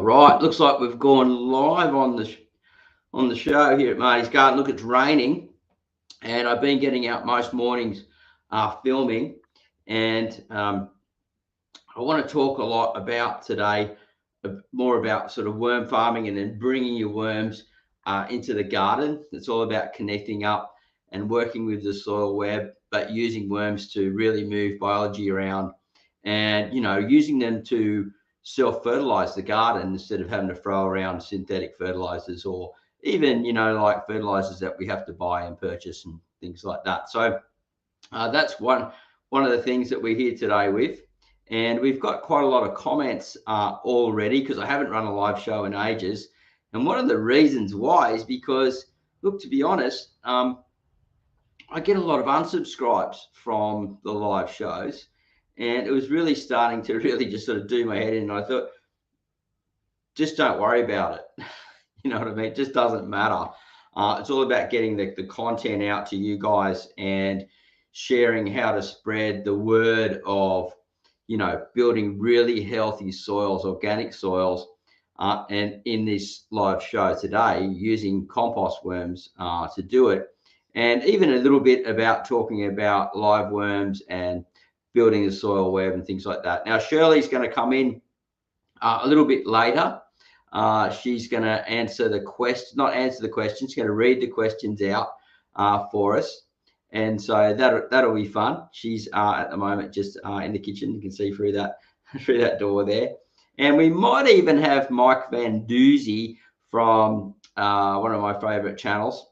right, looks like we've gone live on the show here at Marty's Garden. Look, it's raining, and I've been getting out most mornings filming, and I want to talk a lot about today, more about sort of worm farming and then bringing your worms into the garden. It's all about connecting up and working with the soil web, but using worms to really move biology around, and using them to self-fertilize the garden instead of having to throw around synthetic fertilizers, or even like fertilizers that we have to buy and purchase and things like that. So that's one of the things that we're here today with, and we've got quite a lot of comments already, because I haven't run a live show in ages. And one of the reasons why is because, look, to be honest, I get a lot of unsubscribes from the live shows, and it was really starting to really just sort of do my head in. And I thought, just don't worry about it. You know what I mean? It just doesn't matter. It's all about getting the content out to you guys and sharing how to spread the word of, building really healthy soils, organic soils. And in this live show today, using compost worms to do it. And even a little bit about talking about live worms and building the soil web and things like that. Now, Shirley's going to come in a little bit later. She's going to answer the question, not answer the questions, she's going to read the questions out for us. And so that'll be fun. She's at the moment just in the kitchen. You can see through that door there. And we might even have Mike Van Doozy from one of my favorite channels,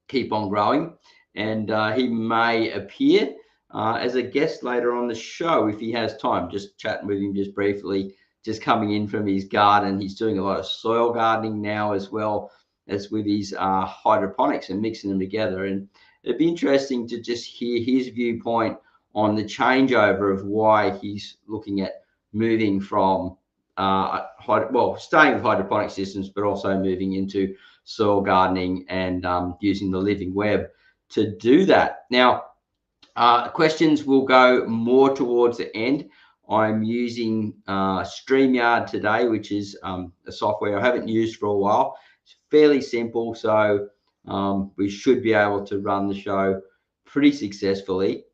Keep On Growing, and he may appear as a guest later on the show if he has time. Just chatting with him just briefly, just coming in from his garden. He's doing a lot of soil gardening now, as well as with his hydroponics and mixing them together. And it'd be interesting to just hear his viewpoint on the changeover of why he's looking at moving from staying with hydroponic systems, but also moving into soil gardening and using the living web to do that. Now, questions will go more towards the end. I'm using StreamYard today, which is a software I haven't used for a while. It's fairly simple, so we should be able to run the show pretty successfully.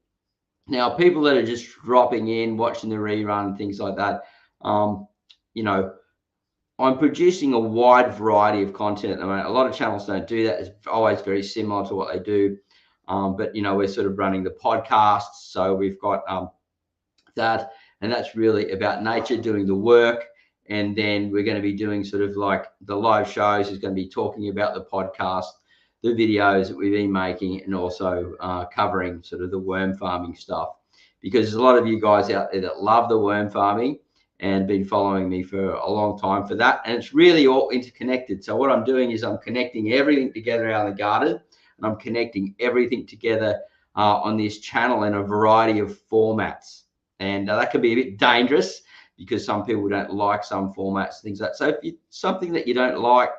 Now, people that are just dropping in, watching the rerun and things like that, I'm producing a wide variety of content at the moment. A lot of channels don't do that. It's always very similar to what they do. But, we're sort of running the podcasts. So we've got that, and that's really about nature doing the work. And then we're going to be doing sort of like the live shows is going to be talking about the podcast, the videos that we've been making, and also covering sort of the worm farming stuff, because there's a lot of you guys out there that love the worm farming and been following me for a long time for that. And it's really all interconnected. So what I'm doing is I'm connecting everything together out in the garden, and I'm connecting everything together on this channel in a variety of formats. And that can be a bit dangerous because some people don't like some formats, things like that. So if it's something that you don't like,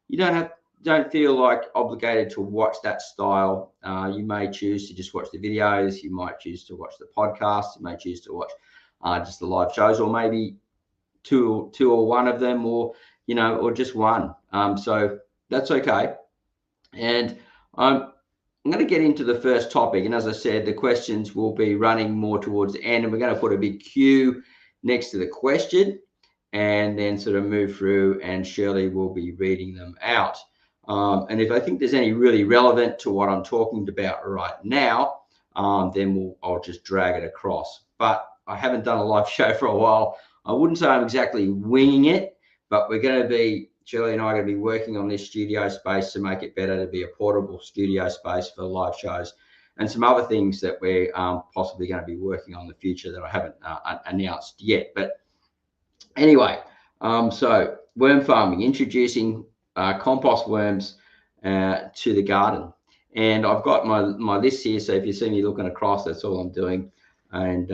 you don't feel like obligated to watch that style. You may choose to just watch the videos. You might choose to watch the podcast. You may choose to watch just the live shows, or maybe two or one of them, or or just one. So that's okay. And I'm going to get into the first topic. And as I said, the questions will be running more towards the end, and we're going to put a big Q next to the question, and then sort of move through, and Shirley will be reading them out. And if I think there's any really relevant to what I'm talking about right now, then I'll just drag it across. But I haven't done a live show for a while. I wouldn't say I'm exactly winging it, but Shirley and I are going to be working on this studio space to make it better, to be a portable studio space for live shows, and some other things that we're possibly going to be working on in the future that I haven't announced yet. But anyway, so worm farming, introducing compost worms to the garden. And I've got my list here, so if you see me looking across, that's all I'm doing. And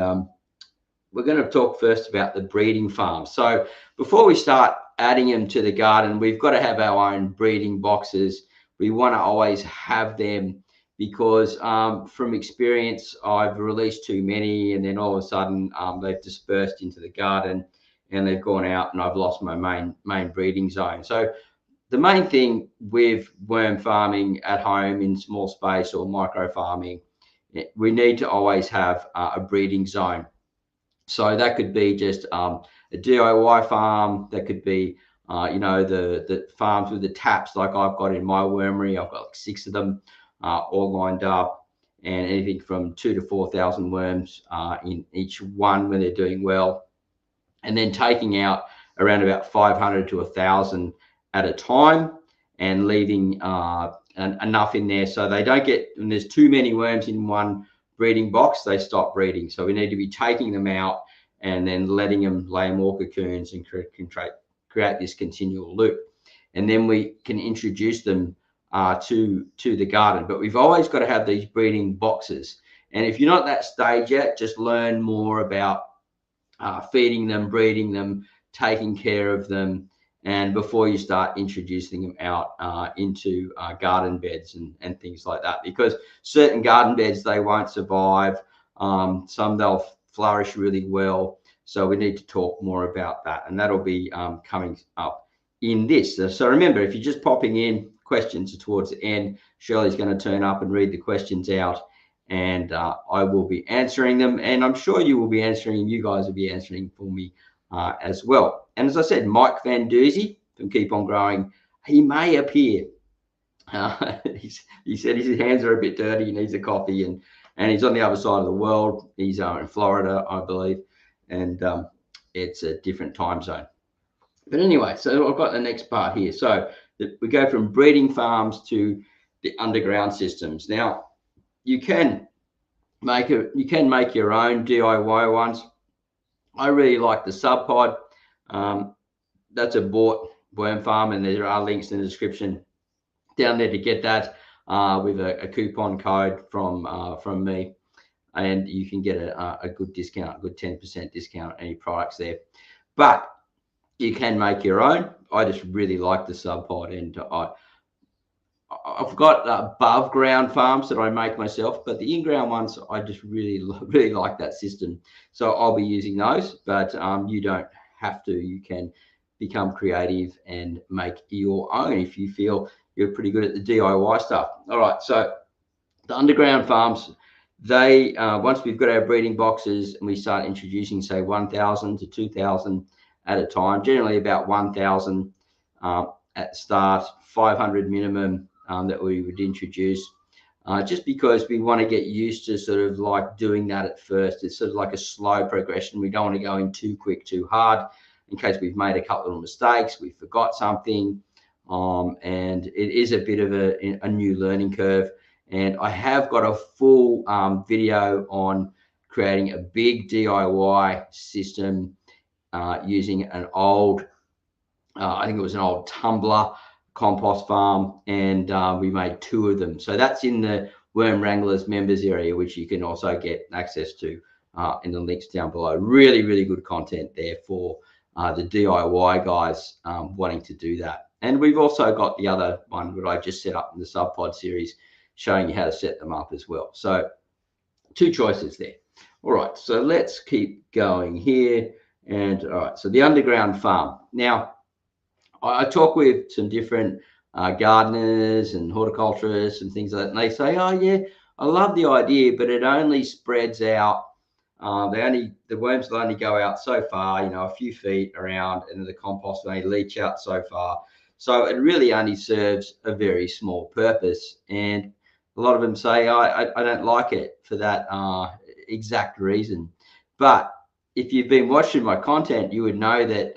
we're going to talk first about the breeding farm. So before we start adding them to the garden, we've got to have our own breeding boxes. We want to always have them, because from experience, I've released too many, and then all of a sudden they've dispersed into the garden, and they've gone out and I've lost my main breeding zone. So the main thing with worm farming at home in small space or micro farming, we need to always have a breeding zone. So that could be just a DIY farm. That could be, the farms with the taps like I've got in my wormery. I've got like 6 of them all lined up, and anything from 2,000 to 4,000 worms in each one when they're doing well. And then taking out around about 500 to 1,000 at a time, and leaving enough in there so they don't get, when there's too many worms in one breeding box, they stop breeding. So we need to be taking them out and then letting them lay more cocoons and create this continual loop. And then we can introduce them to the garden. But we've always got to have these breeding boxes. And if you're not at that stage yet, just learn more about feeding them, breeding them, taking care of them, and before you start introducing them out into garden beds and things like that, because certain garden beds, they won't survive. Some they'll flourish really well. So we need to talk more about that, and that'll be coming up in this. So remember, if you're just popping in, questions towards the end, Shirley's going to turn up and read the questions out, and I will be answering them, and I'm sure you will be answering, and you guys will be answering for me as well. And as I said, Mike Van Doozy from Keep On Growing, he may appear. He said his hands are a bit dirty, he needs a coffee, and he's on the other side of the world. He's in Florida, I believe, and it's a different time zone. But anyway, so I've got the next part here. So we go from breeding farms to the underground systems. Now, you can make your own DIY ones. I really like the Sub Pod. That's a bought worm farm, and there are links in the description down there to get that with a coupon code from me, and you can get a good discount, a good 10% discount on any products there. But you can make your own. I just really like the Sub Pod, and I've got above ground farms that I make myself, but the in-ground ones, I just really like that system. So I'll be using those, but you don't have to. You can become creative and make your own if you feel you're pretty good at the DIY stuff. All right, so the underground farms, they once we've got our breeding boxes and we start introducing, say, 1,000 to 2,000 at a time, generally about 1,000 at the start, 500 minimum that we would introduce, just because we want to get used to sort of like doing that at first. It's sort of like a slow progression. We don't want to go in too quick, too hard, in case we've made a couple of mistakes, we forgot something, and it is a bit of a new learning curve. And I have got a full video on creating a big DIY system using an old, I think it was an old tumbler compost farm, and we made 2 of them. So that's in the Worm Wranglers members area, which you can also get access to in the links down below. Really, really good content there for the DIY guys wanting to do that. And we've also got the other one that I just set up in the Sub Pod series, showing you how to set them up as well. So 2 choices there. All right, so let's keep going here. And all right, so the underground farm. Now, I talk with some different gardeners and horticulturists and things like that, and they say, oh yeah, I love the idea, but it only spreads out. The worms will only go out so far, a few feet around, and the compost will only leach out so far. So it really only serves a very small purpose. And a lot of them say, I don't like it for that exact reason. But if you've been watching my content, you would know that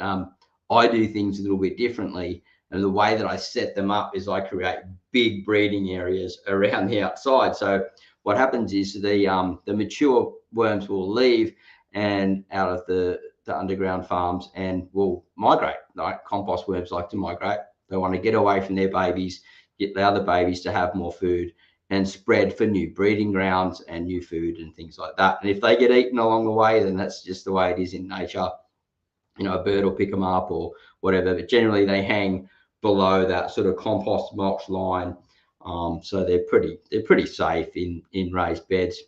I do things a little bit differently. And the way that I set them up is I create big breeding areas around the outside. So what happens is the mature worms will leave and out of the underground farms and will migrate. Like compost worms like to migrate. They want to get away from their babies, get the other babies to have more food, and spread for new breeding grounds and new food and things like that. And if they get eaten along the way, then that's just the way it is in nature. A bird will pick them up or whatever, but generally they hang below that sort of compost mulch line. So they're pretty safe in raised beds.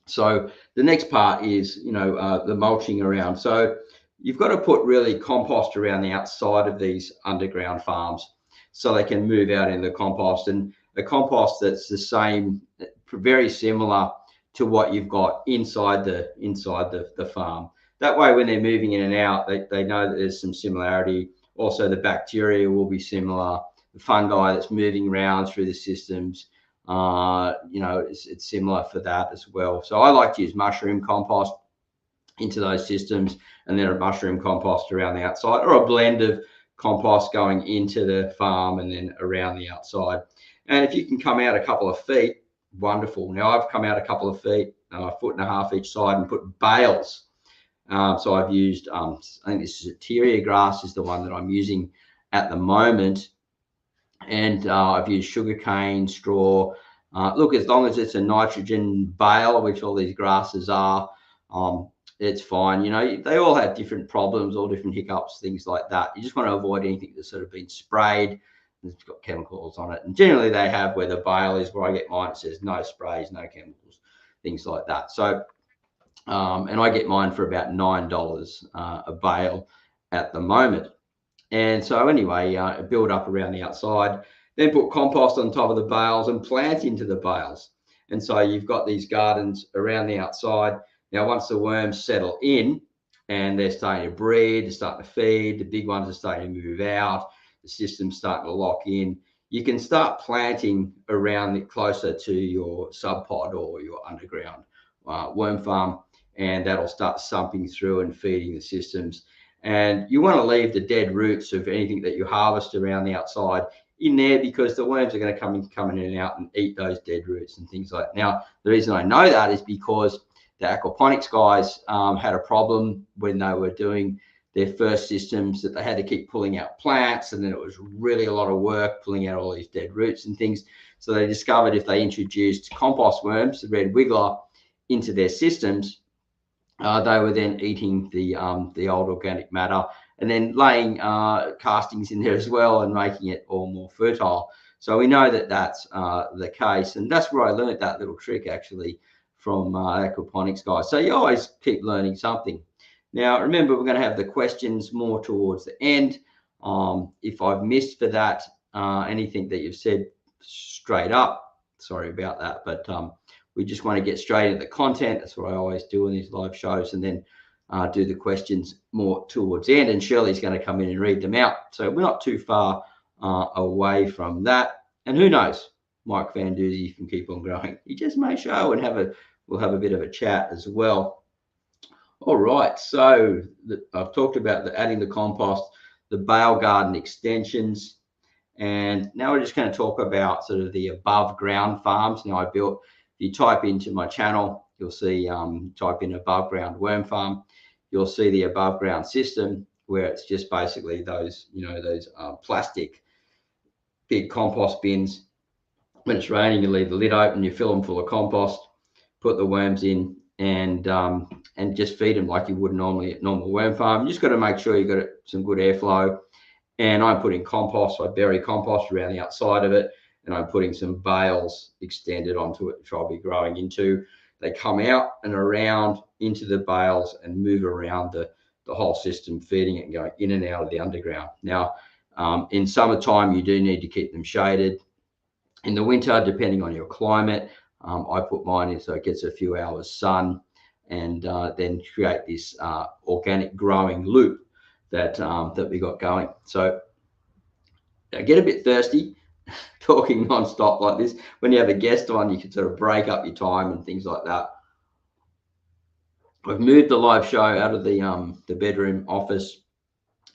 So the next part is, the mulching around. So you've got to put really compost around the outside of these underground farms so they can move out in the compost, and a compost that's the same, very similar to what you've got inside the farm. That way, when they're moving in and out, they know that there's some similarity. Also, the bacteria will be similar. The fungi that's moving around through the systems, it's similar for that as well. So I like to use mushroom compost into those systems, and then a mushroom compost around the outside, or a blend of compost going into the farm and then around the outside. And if you can come out a couple of feet, wonderful. Now I've come out a couple of feet, a foot and a half each side, and put bales. So I've used, I think this is Sateria grass is the one that I'm using at the moment. And I've used sugarcane, straw. Look, as long as it's a nitrogen bale, which all these grasses are, it's fine. They all have different problems, all different hiccups, things like that. You just want to avoid anything that's sort of been sprayed. It's got chemicals on it. And generally they have, where the bale is, where I get mine, it says no sprays, no chemicals, things like that. So, and I get mine for about $9 a bale at the moment. And so anyway, build up around the outside, then put compost on top of the bales and plant into the bales. And so you've got these gardens around the outside. Now, once the worms settle in and they're starting to breed, they're starting to feed, the big ones are starting to move out, the system's starting to lock in, you can start planting around it closer to your sub pod or your underground worm farm, and that'll start sumping through and feeding the systems. And you want to leave the dead roots of anything that you harvest around the outside in there, because the worms are going to come in and out and eat those dead roots and things like that. Now, the reason I know that is because the aquaponics guys had a problem when they were doing their first systems, that they had to keep pulling out plants, and then it was really a lot of work pulling out all these dead roots and things. So they discovered if they introduced compost worms, the red wiggler, into their systems, they were then eating the old organic matter and then laying castings in there as well and making it all more fertile. So we know that that's the case, and that's where I learned that little trick actually from aquaponics guys. So you always keep learning something. Now remember, we're going to have the questions more towards the end. If I've missed for that anything that you've said straight up, sorry about that, but we just want to get straight into the content. That's what I always do in these live shows, and then do the questions more towards the end. And Shirley's going to come in and read them out. So we're not too far away from that. And who knows, Mike Van Doozy can keep on growing. He just may show, and we'll have a bit of a chat as well. All right. So I've talked about adding the compost, the bale garden extensions, and now we're just going to talk about sort of the above ground farms. Now I built. If you type into my channel, you'll see, type in above ground worm farm, you'll see the above ground system, where it's just basically those, those plastic big compost bins. When it's raining, you leave the lid open, you fill them full of compost, put the worms in, and just feed them like you would normally at normal worm farm. You just got to make sure you've got some good airflow. And I'm putting compost, I bury compost around the outside of it, and I'm putting some bales extended onto it, which I'll be growing into. They come out and around into the bales and move around the whole system, feeding it and going in and out of the underground. Now, in summertime, you do need to keep them shaded. In the winter, depending on your climate, I put mine in so it gets a few hours sun, and then create this organic growing loop that we got going. So I get a bit thirsty talking non-stop like this. When you have a guest on, you can sort of break up your time and things like that. I've moved the live show out of the bedroom office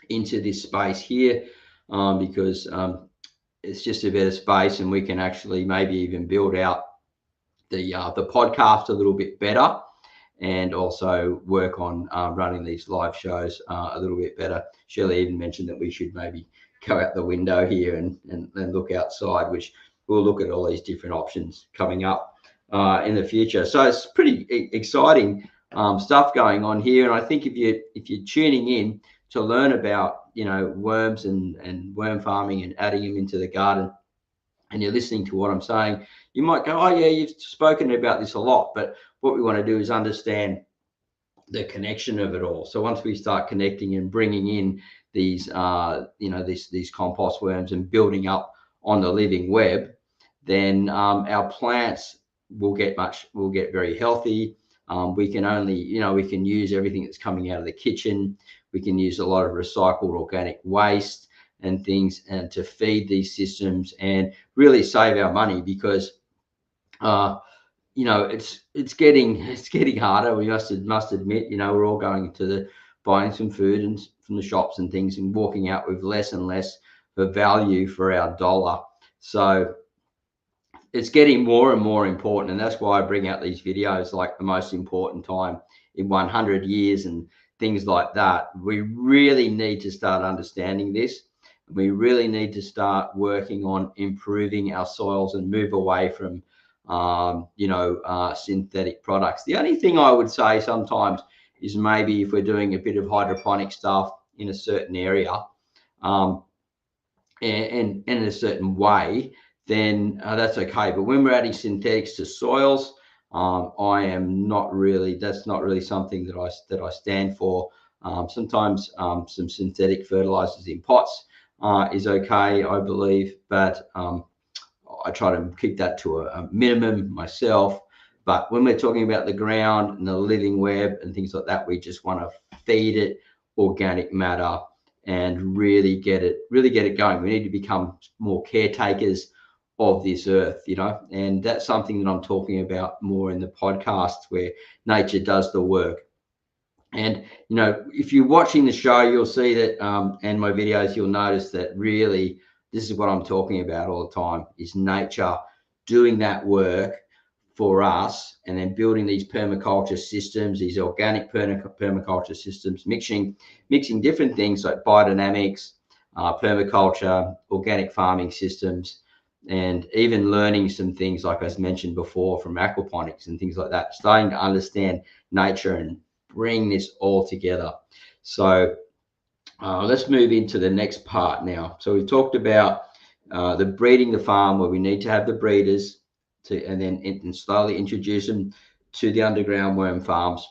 into this space here because it's just a better space, and we can actually maybe even build out the podcast a little bit better, and also work on running these live shows a little bit better. Shirley even mentioned that we should maybe go out the window here and look outside, which we'll look at all these different options coming up in the future. So it's pretty exciting stuff going on here. And I think if you're tuning in to learn about worms and worm farming and adding them into the garden, and you're listening to what I'm saying, you might go, oh yeah, you've spoken about this a lot, but what we want to do is understand the connection of it all. So once we start connecting and bringing in these, these compost worms and building up on the living web, then our plants will get very healthy. We can only, we can use everything that's coming out of the kitchen. We can use a lot of recycled organic waste and things, and to feed these systems and really save our money, because it's getting harder. We must admit, we're all going to the buying some food and from the shops and things, and walking out with less and less of value for our dollar. So it's getting more and more important, and that's why I bring out these videos, like the most important time in 100 years and things like that. We really need to start understanding this. We really need to start working on improving our soils and move away from synthetic products. The only thing I would say sometimes is maybe if we're doing a bit of hydroponic stuff in a certain area, and in a certain way, then that's okay. But when we're adding synthetics to soils, that's not really something that I stand for. Sometimes some synthetic fertilizers in pots is okay, I believe, but I try to keep that to a minimum myself. But when we're talking about the ground and the living web and things like that, we just want to feed it organic matter and really get it going. We need to become more caretakers of this earth, and that's something that I'm talking about more in the podcast, where nature does the work. And if you're watching the show, you'll see that, and my videos, you'll notice that really this is what I'm talking about all the time, is nature doing that work for us, and then building these permaculture systems, these organic permaculture systems, mixing different things like biodynamics, permaculture, organic farming systems, and even learning some things, like I mentioned before, from aquaponics and things like that, starting to understand nature and bring this all together. So let's move into the next part now. So we've talked about the breeding the farm, where we need to have the breeders and then slowly introduce them to the underground worm farms,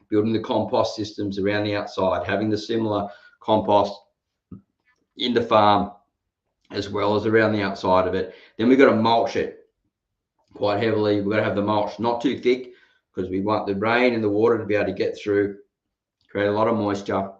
building the compost systems around the outside, having the similar compost in the farm as well as around the outside of it. Then we've got to mulch it quite heavily. We've got to have the mulch not too thick, because we want the rain and the water to be able to get through, create a lot of moisture.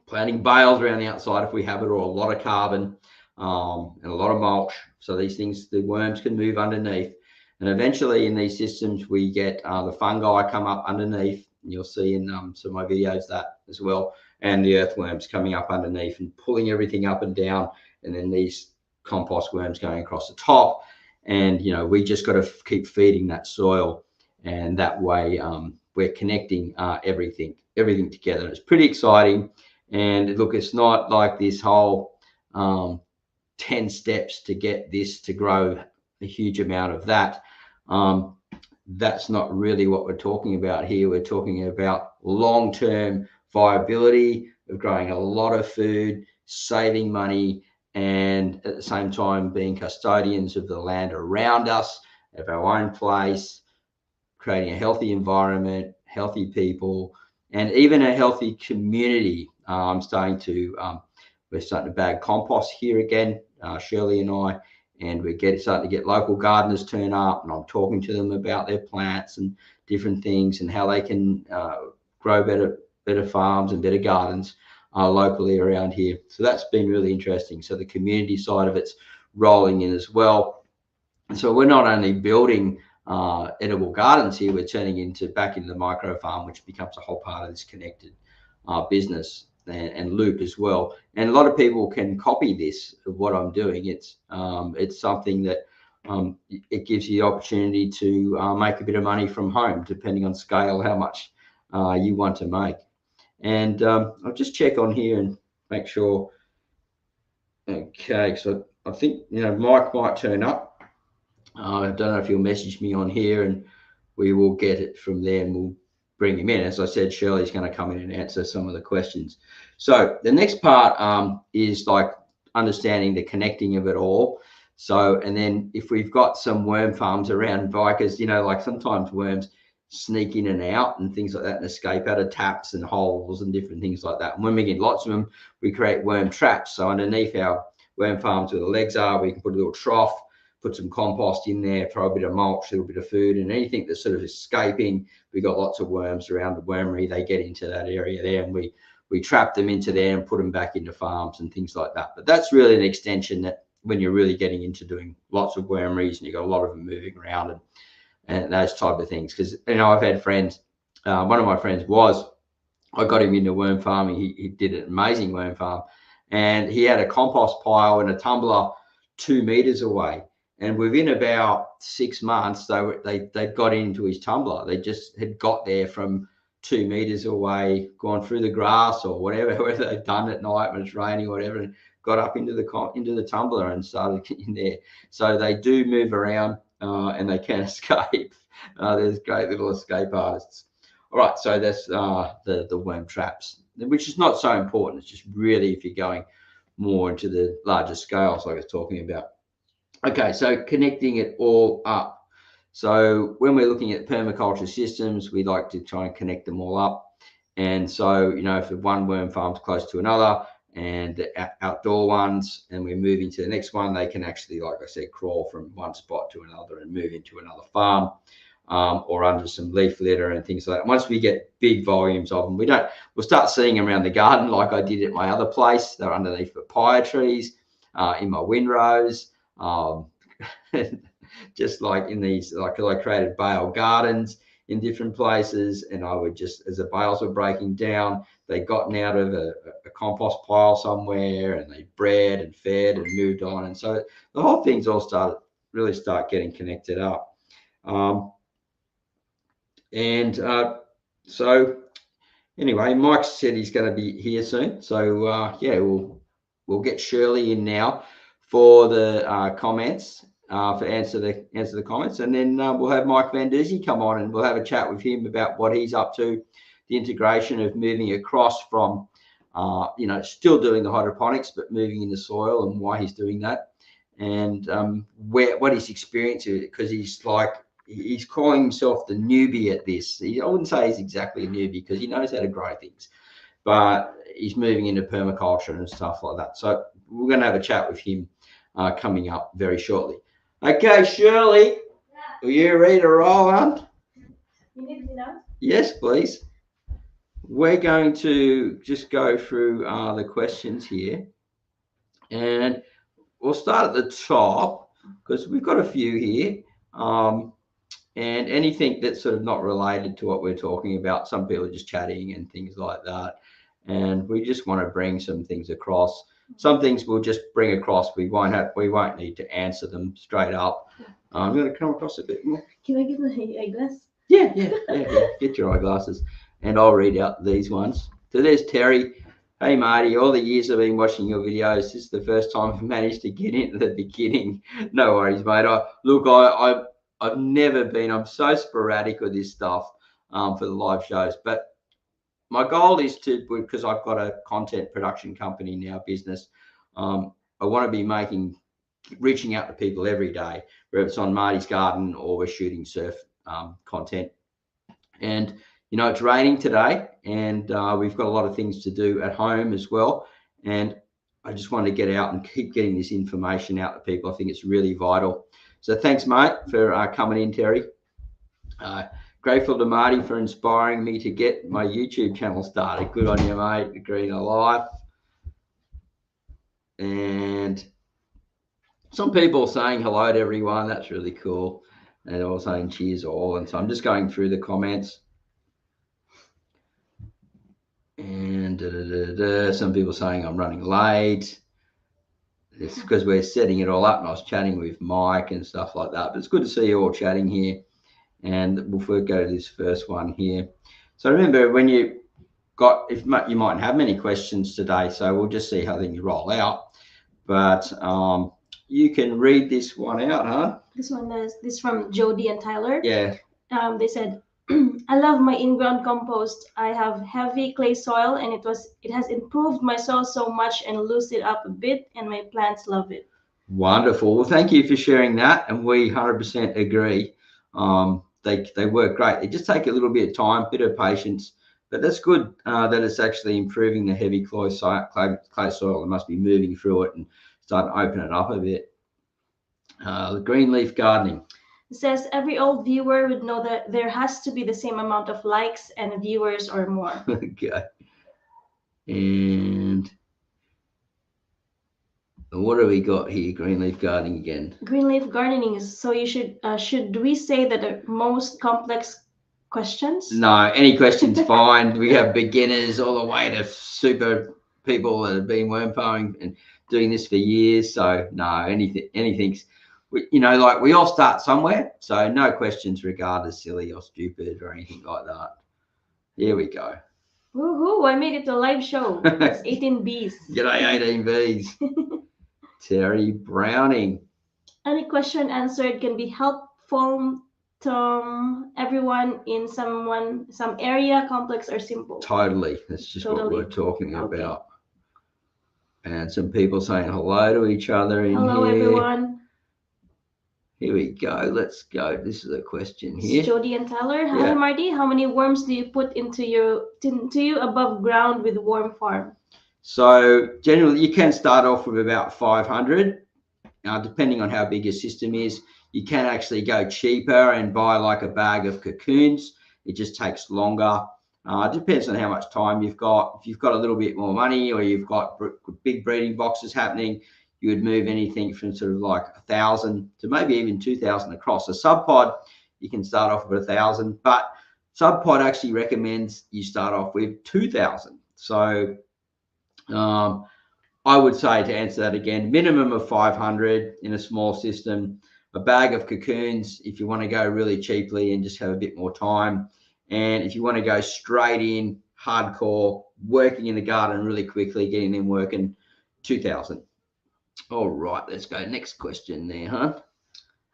Planting bales around the outside if we have it, or a lot of carbon, and a lot of mulch, so these things, the worms, can move underneath. And eventually in these systems we get the fungi come up underneath, and you'll see in some of my videos that as well, and the earthworms coming up underneath and pulling everything up and down, and then these compost worms going across the top. And we just got to keep feeding that soil, and that way we're connecting everything together. It's pretty exciting. And look, it's not like this whole 10 steps to get this to grow a huge amount of that. That's not really what we're talking about here. We're talking about long-term viability of growing a lot of food, saving money, and at the same time being custodians of the land around us, of our own place, creating a healthy environment, healthy people, and even a healthy community. We're starting to bag compost here again, Shirley and I, and we're starting to get local gardeners turn up, and I'm talking to them about their plants and different things, and how they can grow better farms and better gardens locally around here. So that's been really interesting. So the community side of it's rolling in as well. And so we're not only building edible gardens here, we're turning back into the micro farm, which becomes a whole part of this connected business and loop as well. And a lot of people can copy this of what I'm doing. It's something that it gives you the opportunity to make a bit of money from home, depending on scale, how much you want to make. And I'll just check on here and make sure. Okay, so I think Mike might turn up. I don't know if he'll message me on here, and we will get it from there, and we'll bring him in. As I said, Shirley's going to come in and answer some of the questions. So the next part is like understanding the connecting of it all. So, and then if we've got some worm farms around, because like sometimes worms sneak in and out and things like that and escape out of taps and holes and different things like that. And when we get lots of them, we create worm traps. So underneath our worm farms where the legs are, we can put a little trough, put some compost in there, throw a bit of mulch, a little bit of food, and anything that's sort of escaping. We've got lots of worms around the wormery. They get into that area there, and we trap them into there and put them back into farms and things like that. But that's really an extension that when you're really getting into doing lots of wormeries and you've got a lot of them moving around and those type of things. Because, you know, I've had friends, one of my friends I got him into worm farming. He did an amazing worm farm, and he had a compost pile and a tumbler 2 meters away. And within about 6 months, they got into his tumbler. They just had got there from 2 meters away, gone through the grass or whatever they've done at night when it's raining or whatever, and got up into the tumbler and started in there. So they do move around and they can escape. There's great little escape artists. All right, so that's the worm traps, which is not so important. It's just really if you're going more into the larger scales like I was talking about. Okay, so connecting it all up. So when we're looking at permaculture systems, we like to try and connect them all up. And so, you know, if one worm farm's close to another and the outdoor ones, and we're moving to the next one, they can actually, like I said, crawl from one spot to another and move into another farm or under some leaf litter and things like that. Once we get big volumes of them, we'll start seeing them around the garden like I did at my other place. They're underneath papaya trees, in my windrows. Just like in these, like I created bale gardens in different places, and I would just, as the bales were breaking down, they gotten out of a compost pile somewhere and they bred and fed and moved on. And so the whole thing's all really start getting connected up. So anyway, Mike said he's going to be here soon. So yeah, we'll get Shirley in now for the comments, for answer the comments, and then we'll have Mike Van Doozy come on and we'll have a chat with him about what he's up to, the integration of moving across from, you know, still doing the hydroponics but moving in the soil and why he's doing that, and what his experience is, because he's calling himself the newbie at this. I wouldn't say he's exactly a newbie because he knows how to grow things, but he's moving into permaculture and stuff like that. So we're going to have a chat with him coming up very shortly. Okay, Shirley, are you ready to roll on? You need to know? Yes, please. We're going to just go through the questions here, and we'll start at the top because we've got a few here, and anything that's sort of not related to what we're talking about. Some people are just chatting and things like that, and we just want to bring some things across. Some things we'll just bring across. We won't need to answer them straight up. I'm going to come across a bit more. Can I give my eyeglass? Yeah. Get your eyeglasses, and I'll read out these ones. So there's Terry. Hey, Marty, all the years I've been watching your videos, this is the first time I've managed to get into the beginning. No worries, mate. I've never been. I'm so sporadic with this stuff for the live shows, but my goal is to, because I've got a content production company now, business, I want to be reaching out to people every day, whether it's on Marty's Garden or we're shooting surf content. And, you know, it's raining today, and we've got a lot of things to do at home as well. And I just want to get out and keep getting this information out to people. I think it's really vital. So thanks, mate, for coming in, Terry. Grateful to Marty for inspiring me to get my YouTube channel started. Good on you, mate. The Greener Life. And some people saying hello to everyone. That's really cool. And they're all saying cheers all. And so I'm just going through the comments. And some people saying I'm running late. It's because we're setting it all up, and I was chatting with Mike and stuff like that. But it's good to see you all chatting here. And we'll go to this first one here. So remember, when you might have many questions today, so we'll just see how things roll out. But you can read this one out, huh? This from Jody and Tyler. Yeah. They said, I love my in-ground compost. I have heavy clay soil, and it has improved my soil so much and loosened it up a bit, and my plants love it. Wonderful. Well, thank you for sharing that, and we 100% agree. they work great. They just take a little bit of time, bit of patience, but that's good that it's actually improving the heavy clay soil. It must be moving through it and starting to open it up a bit. The green leaf gardening. It says every old viewer would know that there has to be the same amount of likes and viewers or more. Okay. And what do we got here? Green leaf gardening again. Green leaf gardening is so you should we say that the most complex questions? No, any question's fine. We have beginners all the way to super people that have been worm farming and doing this for years. So no, anything's, like we all start somewhere. So no questions regardless silly or stupid or anything like that. Here we go. Woohoo! I made it to a live show. It's 18 Bs. G'day 18 Bs. Terry Browning. Any question answered can be helpful to everyone in some area, complex or simple. Totally. That's just what we're talking about. And some people saying hello to each other in hello, here. Hello, everyone. Here we go. Let's go. This is a question here. Jody and Tyler. Hi, Marty. How many worms do you put into you above ground with worm farm? So generally, you can start off with about 500. Depending on how big your system is, you can actually go cheaper and buy like a bag of cocoons. It just takes longer. Depends on how much time you've got. If you've got a little bit more money or you've got big breeding boxes happening, you would move anything from sort of like 1,000 to maybe even 2,000 across. A sub pod, you can start off with 1,000, but sub pod actually recommends you start off with 2,000. So I would say, to answer that again, minimum of 500 in a small system, a bag of cocoons if you want to go really cheaply and just have a bit more time. And if you want to go straight in, hardcore, working in the garden really quickly, getting them working, 2,000. All right, let's go. Next question there, huh?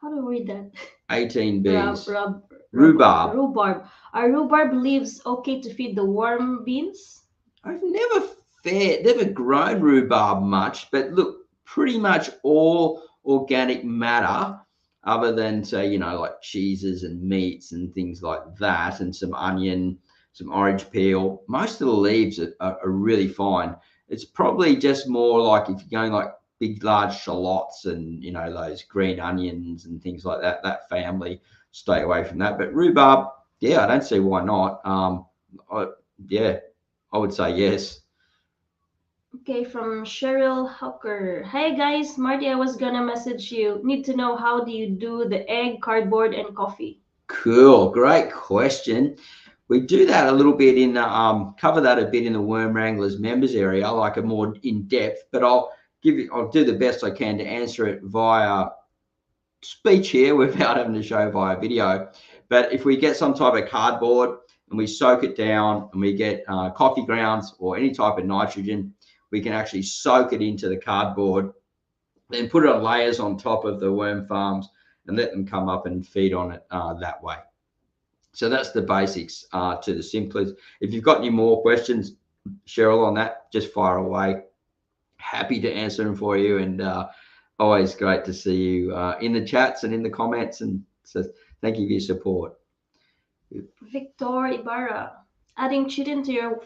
How do we read that? 18 Bs. Rhubarb. Are rhubarb leaves okay to feed the worm beans? I've never grown rhubarb much, but look, pretty much all organic matter other than, say, like cheeses and meats and things like that, and some onion, some orange peel. Most of the leaves are really fine. It's probably just more like if you're going like big, large shallots and, those green onions and things like that, that family, stay away from that. But rhubarb, I don't see why not. I would say yes. Okay, from Cheryl Hawker. Hey guys, Marty, I was gonna message you. Need to know, how do you do the egg, cardboard, and coffee? Cool, great question. We do that a little bit in the cover that a bit in the Worm Wranglers members area, like a more in depth. But I'll do the best I can to answer it via speech here without having to show via video. But if we get some type of cardboard and we soak it down and we get coffee grounds or any type of nitrogen, we can actually soak it into the cardboard, then put it on layers on top of the worm farms and let them come up and feed on it that way. So that's the basics to the simplest. If you've got any more questions, Cheryl, on that, just fire away. Happy to answer them for you, and always great to see you in the chats and in the comments. And so thank you for your support. Victor Ibarra. Adding chitin to your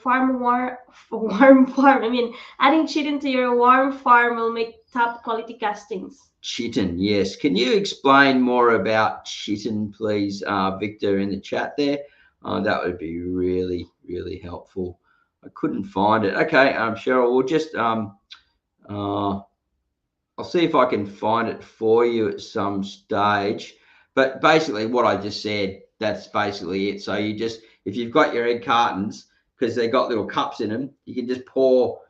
adding chitin to your worm farm will make top quality castings. Chitin, yes. Can you explain more about chitin, please, Victor, in the chat there? That would be really, really helpful. I couldn't find it. Okay, Cheryl, we'll just I'll see if I can find it for you at some stage. But basically, what I just said, that's basically it. So you just, if you've got your egg cartons, because they've got little cups in them, you can just pour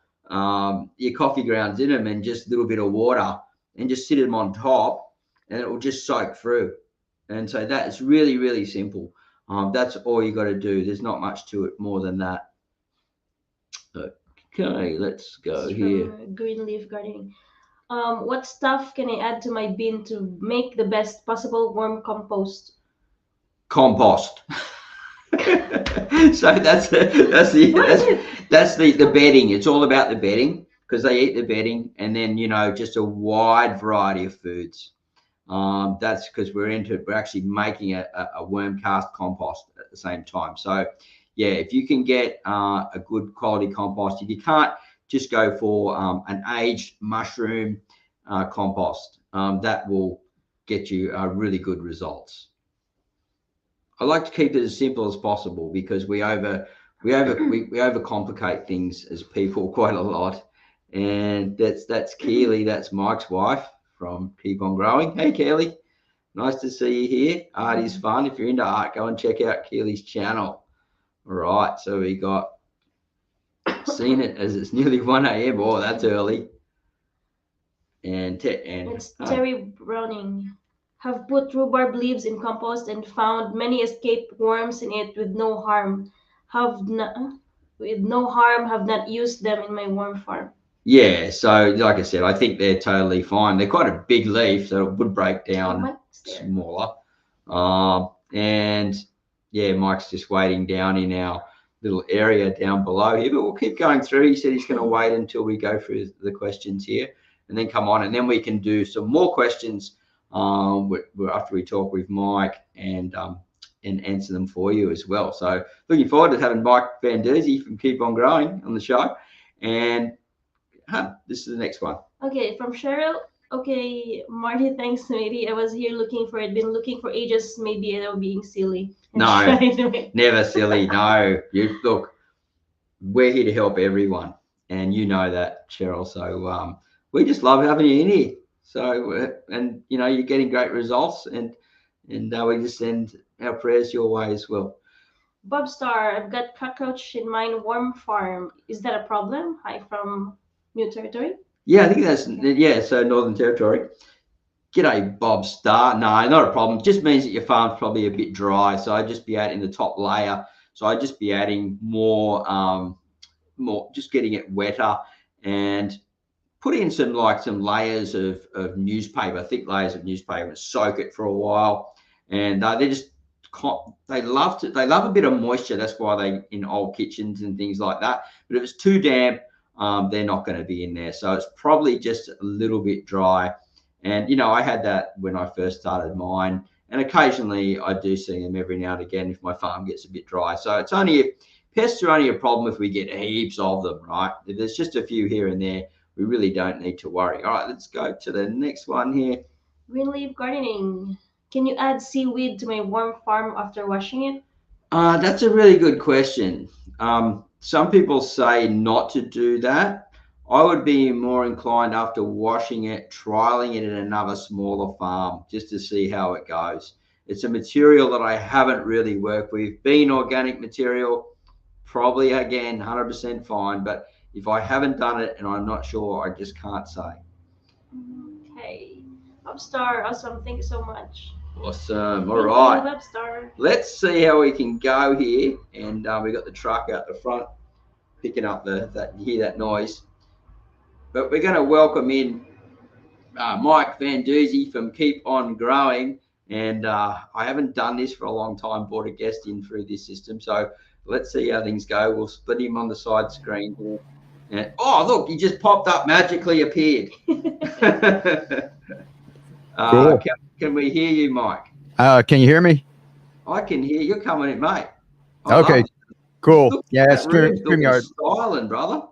your coffee grounds in them and just a little bit of water and just sit them on top, and it will just soak through. And so that is really, really simple. That's all you got to do. There's not much to it more than that. Okay, let's go here. Green leaf gardening. What stuff can I add to my bin to make the best possible worm compost? Compost. So that's the bedding. It's all about the bedding, because they eat the bedding, and then just a wide variety of foods. That's because we're actually making a worm cast compost at the same time. So yeah, if you can get a good quality compost, if you can't, just go for an aged mushroom compost. That will get you really good results. I like to keep it as simple as possible because we overcomplicate things as people quite a lot. And that's Keely, that's Mike's wife from Keep On Growing. Hey Keely, nice to see you here. Art is fun. If you're into art, go and check out Keely's channel. All right, so we got seen it as it's nearly 1 a.m. Oh, that's early. And it's Terry Browning. Have put rhubarb leaves in compost and found many escaped worms in it with no harm. Have not used them in my worm farm. Yeah, so like I said, I think they're totally fine. They're quite a big leaf, so it would break down smaller. And yeah, Mike's just waiting down in our little area down below here, but we'll keep going through. He said he's going to wait until we go through the questions here and then come on, and then we can do some more questions after we talk with Mike and answer them for you as well. So looking forward to having Mike Van Dersey from Keep On Growing on the show. And this is the next one. Okay, from Cheryl. Okay, Marty, thanks, sweetie. I was here looking for it. Been looking for ages. Maybe I'm being silly. No, never silly. No, you look. We're here to help everyone, and you know that, Cheryl. So we just love having you in here. So and you know you're getting great results, and we just send our prayers your way as well. Bob Star, I've got cockroach in my worm farm. Is that a problem? Hi from New Territory. Yeah, I think that's so Northern Territory. G'day, Bob Star. No, not a problem. Just means that your farm's probably a bit dry. So I'd just be out in the top layer. So I'd just be adding more, just getting it wetter and put in some layers of newspaper, thick layers of newspaper, and soak it for a while. And they love a bit of moisture. That's why they in old kitchens and things like that. But if it's too damp, they're not going to be in there. So it's probably just a little bit dry. And, you know, I had that when I first started mine. And occasionally I do see them every now and again if my farm gets a bit dry. So pests are only a problem if we get heaps of them, right? If there's just a few here and there, we really don't need to worry. All right, let's go to the next one here. Green leaf gardening. Can you add seaweed to my worm farm after washing it? That's a really good question. Some people say not to do that. I would be more inclined after washing it, trialing it in another smaller farm just to see how it goes. It's a material that I haven't really worked with. Being organic material, probably again 100% fine. But if I haven't done it and I'm not sure, I just can't say. Okay, Upstar, awesome. Thank you so much. Awesome. All right. Let's see how we can go here. And we got the truck out the front picking up you hear that noise. But we're going to welcome in Mike Van Dersey from Keep On Growing. And I haven't done this for a long time, brought a guest in through this system. So let's see how things go. We'll split him on the side screen here. And, oh, look, he just popped up, magically appeared. Cool. Can we hear you, Mike? Can you hear me? I can hear you. Coming in, mate. Okay, cool. Yeah, StreamYard. Styling, brother.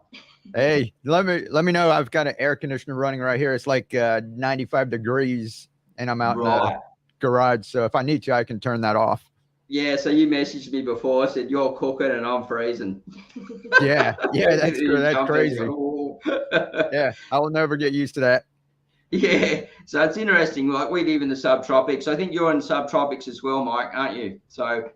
Hey, let me know. I've got an air conditioner running right here. It's like 95 degrees, and I'm out in the garage. So if I need to, I can turn that off. Yeah. So you messaged me before. Said you're cooking and I'm freezing. Yeah. That's crazy. Yeah, I will never get used to that. Yeah, so it's interesting. Like we live in the subtropics. I think you're in subtropics as well, Mike, aren't you? So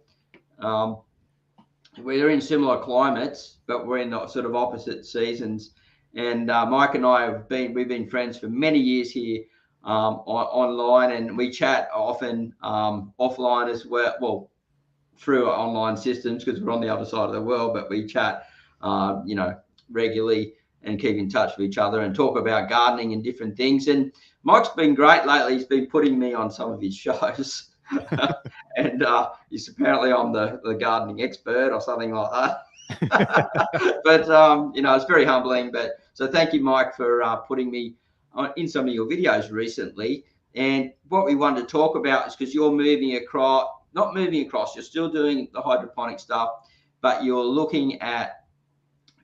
we're in similar climates, but we're in the sort of opposite seasons. And Mike and I we've been friends for many years here online, and we chat often offline as well. Well, through our online systems because we're on the other side of the world, but we chat, regularly. And keep in touch with each other and talk about gardening and different things. And Mike's been great lately. He's been putting me on some of his shows. And he's apparently I'm the gardening expert or something like that. But, it's very humbling. But so thank you, Mike, for putting me in some of your videos recently. And what we wanted to talk about is because you're moving across, not moving across, you're still doing the hydroponic stuff, but you're looking at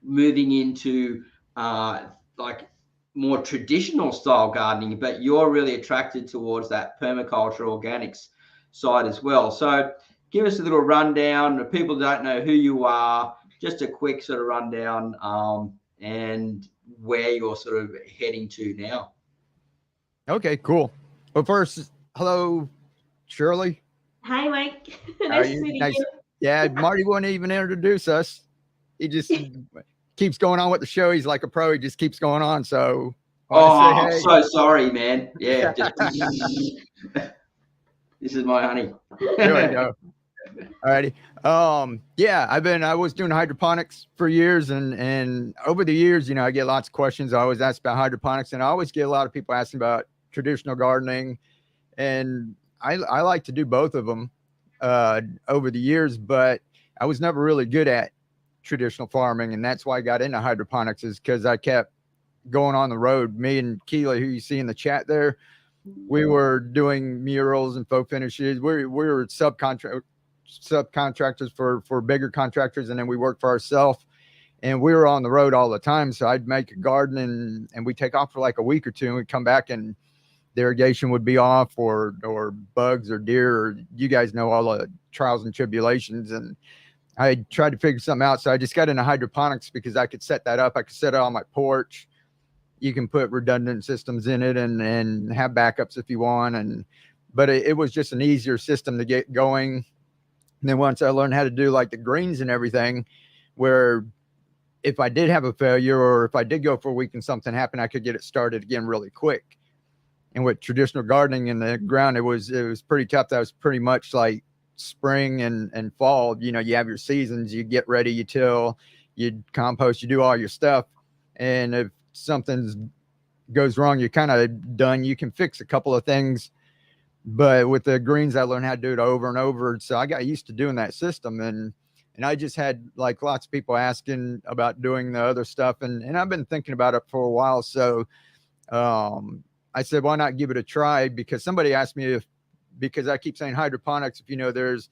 moving into like more traditional style gardening, but you're really attracted towards that permaculture organics side as well. So give us a little rundown. If people don't know who you are, just a quick sort of rundown and where you're sort of heading to now. Okay, cool. Well, first, hello, Shirley. Hi, Mike. How are Nice you? meeting Nice. you. Yeah, Marty wouldn't even introduce us. He just keeps going on with the show. He's like a pro. He just keeps going on. So, I'm so sorry, man. Yeah, just this is my honey. There we go. All righty. Yeah, I was doing hydroponics for years, and over the years, you know, I get lots of questions. I always ask about hydroponics, and I always get a lot of people asking about traditional gardening, and I like to do both of them over the years, but I was never really good at traditional farming, and that's why I got into hydroponics, is because I kept going on the road. Me and Keely, who you see in the chat there, we were doing murals and faux finishes. We were subcontractors for bigger contractors, and then we worked for ourselves, and we were on the road all the time. So I'd make a garden and we'd take off for like a week or two, and we'd come back and the irrigation would be off, or bugs or deer, or you guys know all the trials and tribulations. And I tried to figure something out. So I just got into hydroponics because I could set that up. I could set it on my porch. You can put redundant systems in it and have backups if you want. But it was just an easier system to get going. And then once I learned how to do like the greens and everything, where if I did have a failure, or if I did go for a week and something happened, I could get it started again really quick. And with traditional gardening in the ground, it was pretty tough. That was pretty much like spring and fall. You know, you have your seasons, you get ready, you till, you compost, you do all your stuff. And if something goes wrong, you're kind of done. You can fix a couple of things, but with the greens, I learned how to do it over and over. So I got used to doing that system. And I just had like lots of people asking about doing the other stuff. And I've been thinking about it for a while. So I said, why not give it a try? Because somebody asked me because I keep saying hydroponics, if you know, there's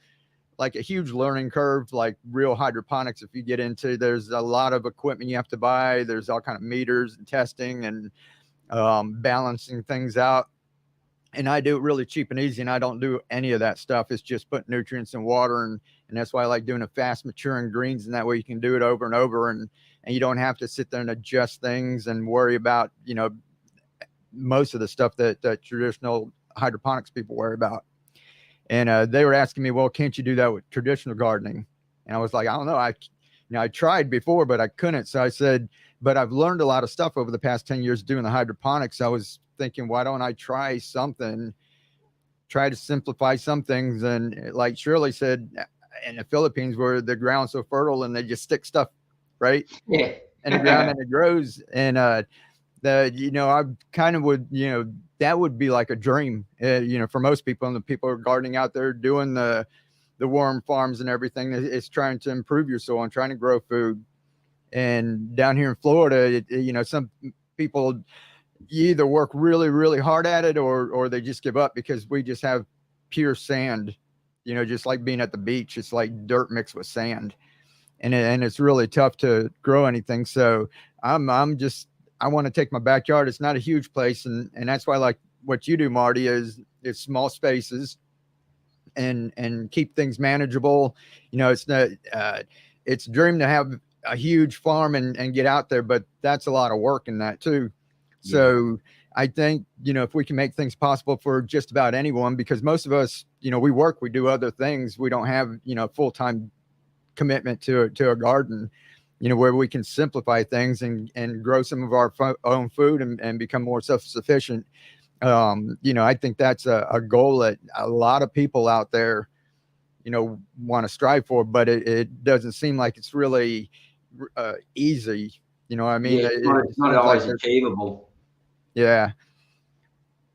like a huge learning curve, like real hydroponics. If you get into, there's a lot of equipment you have to buy. There's all kind of meters and testing and balancing things out. And I do it really cheap and easy, and I don't do any of that stuff. It's just put nutrients in water, and that's why I like doing a fast maturing greens, and that way you can do it over and over, and you don't have to sit there and adjust things and worry about, you know, most of the stuff that traditional hydroponics people worry about. And they were asking me, well, can't you do that with traditional gardening? And I was like, I don't know. I tried before, but I couldn't. So I said, but I've learned a lot of stuff over the past 10 years doing the hydroponics. I was thinking, why don't I try something, try to simplify some things? And like Shirley said, in the Philippines, where the ground's so fertile and they just stick stuff right in the ground and it grows. And you know, I kind of would, you know, that would be like a dream, you know, for most people. And the people who are gardening out there doing the worm farms and everything, it's trying to improve your soil and trying to grow food. And down here in Florida, you know, some people, you either work really, really hard at it, or they just give up, because we just have pure sand, you know, just like being at the beach. It's like dirt mixed with sand, and it's really tough to grow anything. So I want to take my backyard. It's not a huge place. And that's why I like what you do, Marty, is small spaces and keep things manageable. You know, it's not, it's a dream to have a huge farm and get out there, but that's a lot of work in that too. Yeah. So I think, you know, if we can make things possible for just about anyone, because most of us, you know, we work, we do other things. We don't have, you know, full-time commitment to a garden, you know, where we can simplify things and grow some of our own food and become more self-sufficient. You know, I think that's a goal that a lot of people out there, you know, want to strive for, but it doesn't seem like it's really easy. You know what I mean? Yeah, it's not always achievable. Yeah.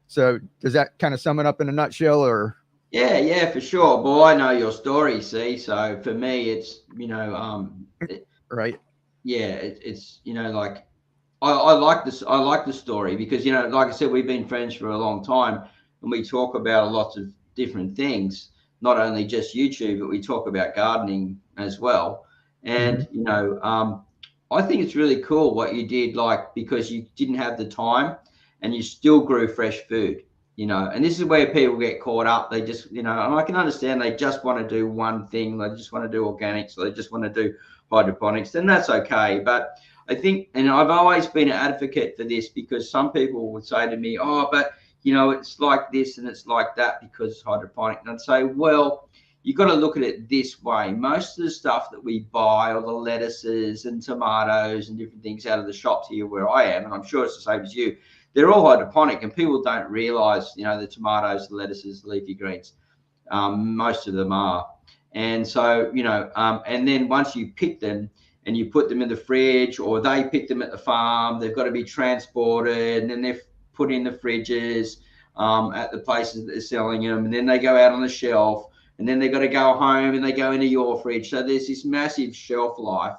So does that kind of sum it up in a nutshell, or? Yeah, for sure. Boy, I know your story, see? So for me, it's, you know, right. Yeah, it's, you know, like, I like this. I like the story because, you know, like I said, we've been friends for a long time, and we talk about lots of different things, not only just YouTube, but we talk about gardening as well. And, you know, I think it's really cool what you did, like, because you didn't have the time and you still grew fresh food, you know, and this is where people get caught up. They just, you know, and I can understand they just want to do one thing. They just want to do organics. Or they just want to do hydroponics, and that's okay. But I think, and I've always been an advocate for this, because some people would say to me, oh, but, you know, it's like this and it's like that because it's hydroponic. And I'd say, well, you've got to look at it this way. Most of the stuff that we buy, or the lettuces and tomatoes and different things out of the shops here where I am, and I'm sure it's the same as you, they're all hydroponic, and people don't realize, you know, the tomatoes, the lettuces, the leafy greens, most of them are. And so, you know, and then once you pick them and you put them in the fridge, or they pick them at the farm, they've got to be transported, and then they're put in the fridges at the places that they're selling them, and then they go out on the shelf, and then they've got to go home and they go into your fridge. So there's this massive shelf life.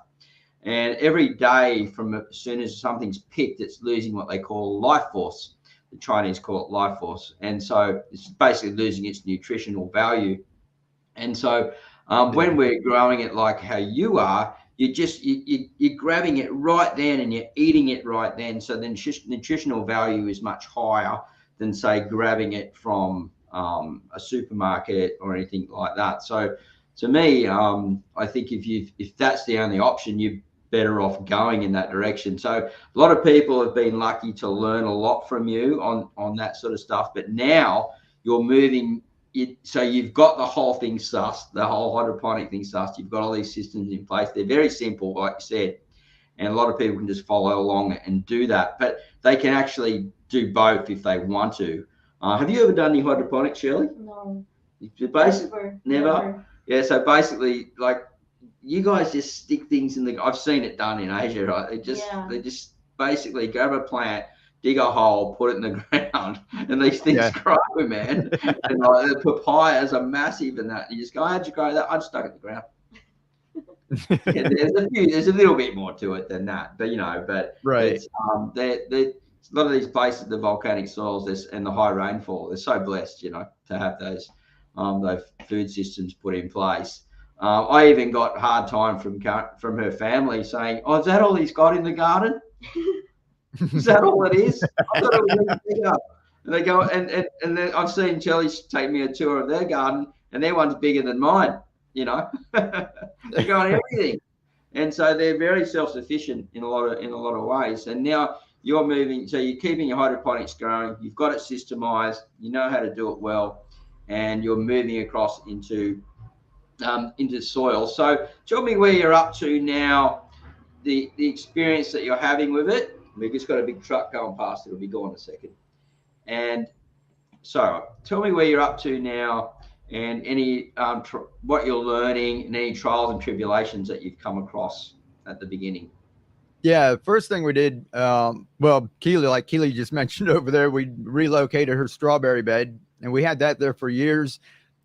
And every day from as soon as something's picked, it's losing what they call life force. The Chinese call it life force. And so it's basically losing its nutritional value. And so when we're growing it like how you are, you're grabbing it right then and you're eating it right then. So the nutritional value is much higher than, say, grabbing it from a supermarket or anything like that. So to me, I think if that's the only option, you're better off going in that direction. So a lot of people have been lucky to learn a lot from you on that sort of stuff, but now you're moving it, so you've got the whole thing sussed, the whole hydroponic thing sussed. You've got all these systems in place. They're very simple, like you said, and a lot of people can just follow along and do that, but they can actually do both if they want to. Have you ever done any hydroponics, Shirley? No. Basically, never. Yeah, so basically, like, you guys just stick things in the, I've seen it done in Asia, right? They just basically grab a plant, dig a hole, put it in the ground, and these things grow, man. And like, the papayas are massive and that. You just go, how'd you grow that? I just stuck it in the ground. Yeah, there's a little bit more to it than that, but, you know, but it's, a lot of these places, the volcanic soils and the high rainfall, they're so blessed, you know, to have those food systems put in place. I even got hard time from her family saying, oh, is that all he's got in the garden? Is that all it is? I thought it was even bigger. And they go, and then I've seen Shelley take me a tour of their garden, and their one's bigger than mine, you know. They go on everything. And so they're very self-sufficient in a lot of ways. And now you're moving, so you're keeping your hydroponics growing, you've got it systemized, you know how to do it well, and you're moving across into soil. So tell me where you're up to now, the experience that you're having with it. We've just got a big truck going past, it'll be gone in a second. And so tell me where you're up to now, and any what you're learning, and any trials and tribulations that you've come across at the beginning. Yeah, first thing we did, well, Keely, like Keely just mentioned over there, we relocated her strawberry bed, and we had that there for years.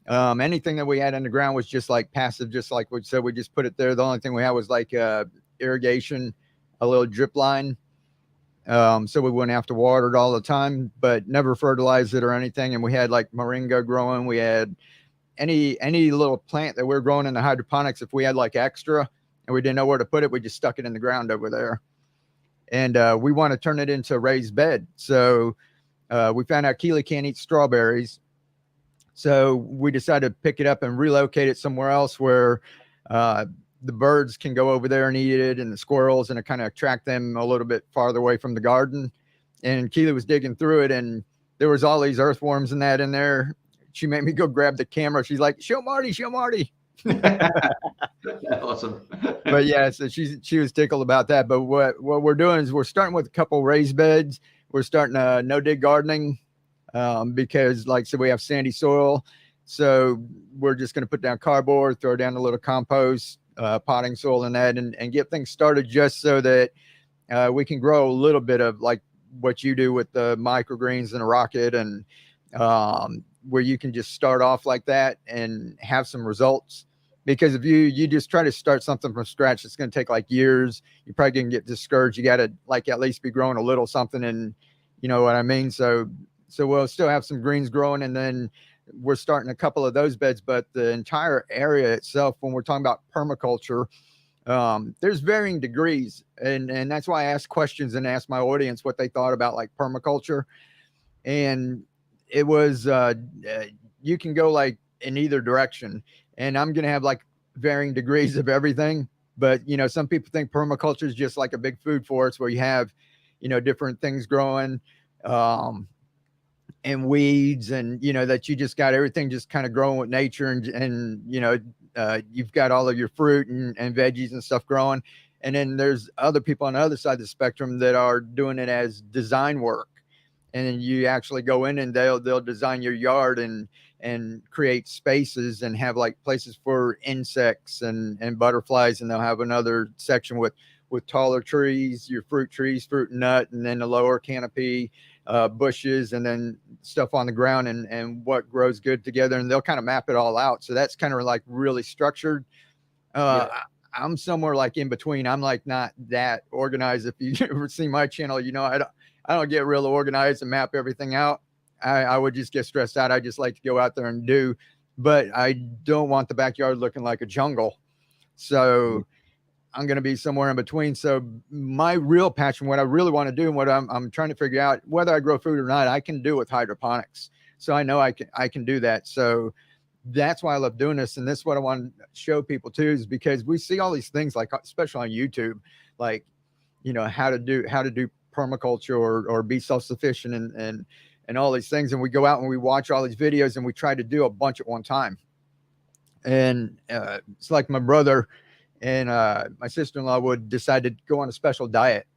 Anything that we had in the ground was just like passive, just like we said, we just put it there. The only thing we had was like irrigation, a little drip line. So we wouldn't have to water it all the time, but never fertilize it or anything. And we had like moringa growing. We had any little plant that we're growing in the hydroponics. If we had like extra and we didn't know where to put it, we just stuck it in the ground over there. And we want to turn it into a raised bed. So we found out Keely can't eat strawberries. So we decided to pick it up and relocate it somewhere else where the birds can go over there and eat it, and the squirrels, and it kind of attract them a little bit farther away from the garden. And Keely was digging through it, and there was all these earthworms and that in there. She made me go grab the camera. She's like, show Marty, show Marty. Awesome. But yeah, so she was tickled about that. But what we're doing is we're starting with a couple raised beds. We're starting no-dig gardening because, like I said, we have sandy soil. So we're just going to put down cardboard, throw down a little compost, potting soil and that, and get things started just so that we can grow a little bit of like what you do with the microgreens and a rocket, and where you can just start off like that and have some results. Because if you just try to start something from scratch, it's going to take like years. You're probably going to get discouraged. You got to like at least be growing a little something, and you know what I mean? So So we'll still have some greens growing, and then we're starting a couple of those beds, but the entire area itself, when we're talking about permaculture, there's varying degrees. And that's why I asked questions and asked my audience what they thought about like permaculture. And it was, you can go like in either direction, and I'm going to have like varying degrees of everything. But, you know, some people think permaculture is just like a big food forest where you have, you know, different things growing, and weeds, and, you know, that you just got everything just kind of growing with nature, and you know, you've got all of your fruit and veggies and stuff growing. And then there's other people on the other side of the spectrum that are doing it as design work. And then you actually go in and they'll design your yard and create spaces and have like places for insects and butterflies. And they'll have another section with taller trees, your fruit trees, fruit and nut, and then the lower canopy, bushes, and then stuff on the ground, and what grows good together. And they'll kind of map it all out. So that's kind of like really structured. I'm somewhere like in between. I'm like not that organized. If you ever see my channel, you know, I don't get real organized and map everything out. I would just get stressed out. I just like to go out there and do, but I don't want the backyard looking like a jungle. So I'm going to be somewhere in between. So my real passion, what I really want to do, and what I'm trying to figure out, whether I grow food or not, I can do with hydroponics. So I know I can do that. So that's why I love doing this. And this is what I want to show people too, is because we see all these things, like, especially on YouTube, like, you know, how to do permaculture or be self-sufficient and all these things. And we go out and we watch all these videos and we try to do a bunch at one time. And it's like my brother and my sister-in-law would decide to go on a special diet.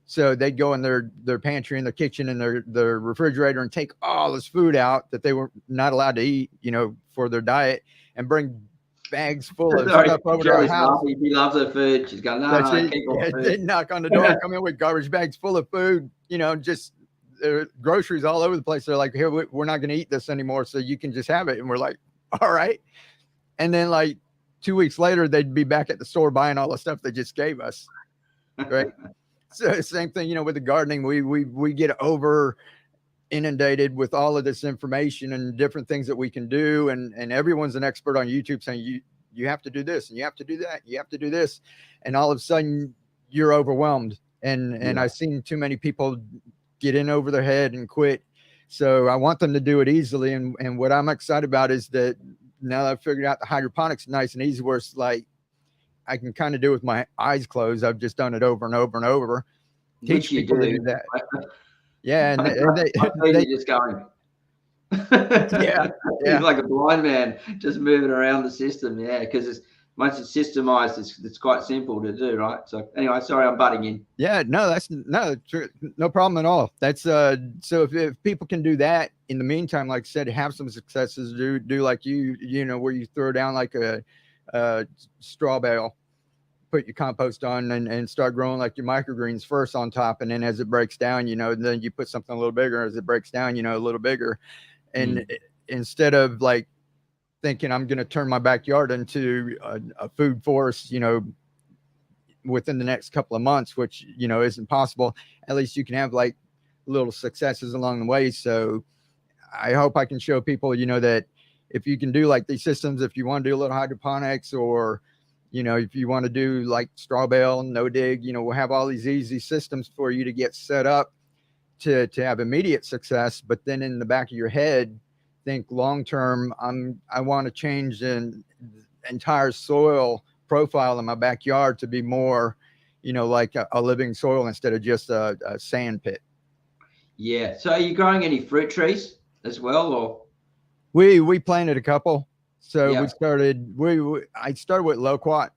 So they'd go in their pantry and their kitchen and their refrigerator and take all this food out that they were not allowed to eat, you know, for their diet, and bring bags full of stuff over to our house. She loves her food. She's going, no, keep on food. They'd knock on the door, come in with garbage bags full of food, you know, just groceries all over the place. They're like, here, we're not going to eat this anymore, so you can just have it. And we're like, all right. And then like 2 weeks later, they'd be back at the store buying all the stuff they just gave us. Right. So same thing, you know, with the gardening, we get over inundated with all of this information and different things that we can do. And everyone's an expert on YouTube saying you have to do this and you have to do that. You have to do this. And all of a sudden you're overwhelmed. And I've seen too many people get in over their head and quit. So I want them to do it easily. And what I'm excited about is that now that I've figured out the hydroponics nice and easy, where it's like, I can kind of do it with my eyes closed. I've just done it over and over and over. Teach people to do that. Yeah. And they just going. Yeah. He's like a blind man just moving around the system. Yeah. Because once it's systemized, it's quite simple to do. Right. So anyway, sorry, I'm butting in. Yeah, no problem at all. That's so if people can do that in the meantime, like I said, have some successes, do like you know, where you throw down like a straw bale, put your compost on and start growing like your microgreens first on top. And then as it breaks down, you know, then you put something a little bigger. As it breaks down, you know, a little bigger. And instead of like thinking I'm going to turn my backyard into a food forest, you know, within the next couple of months, which, you know, isn't possible, at least you can have like little successes along the way. So I hope I can show people, you know, that if you can do like these systems, if you want to do a little hydroponics, or, you know, if you want to do like straw bale, no dig, you know, we'll have all these easy systems for you to get set up to have immediate success. But then in the back of your head, think long-term, I want to change an entire soil profile in my backyard to be more, you know, like a living soil instead of just a sand pit. Yeah. So are you growing any fruit trees as well, or? We planted a couple. So Yeah. I started with loquat,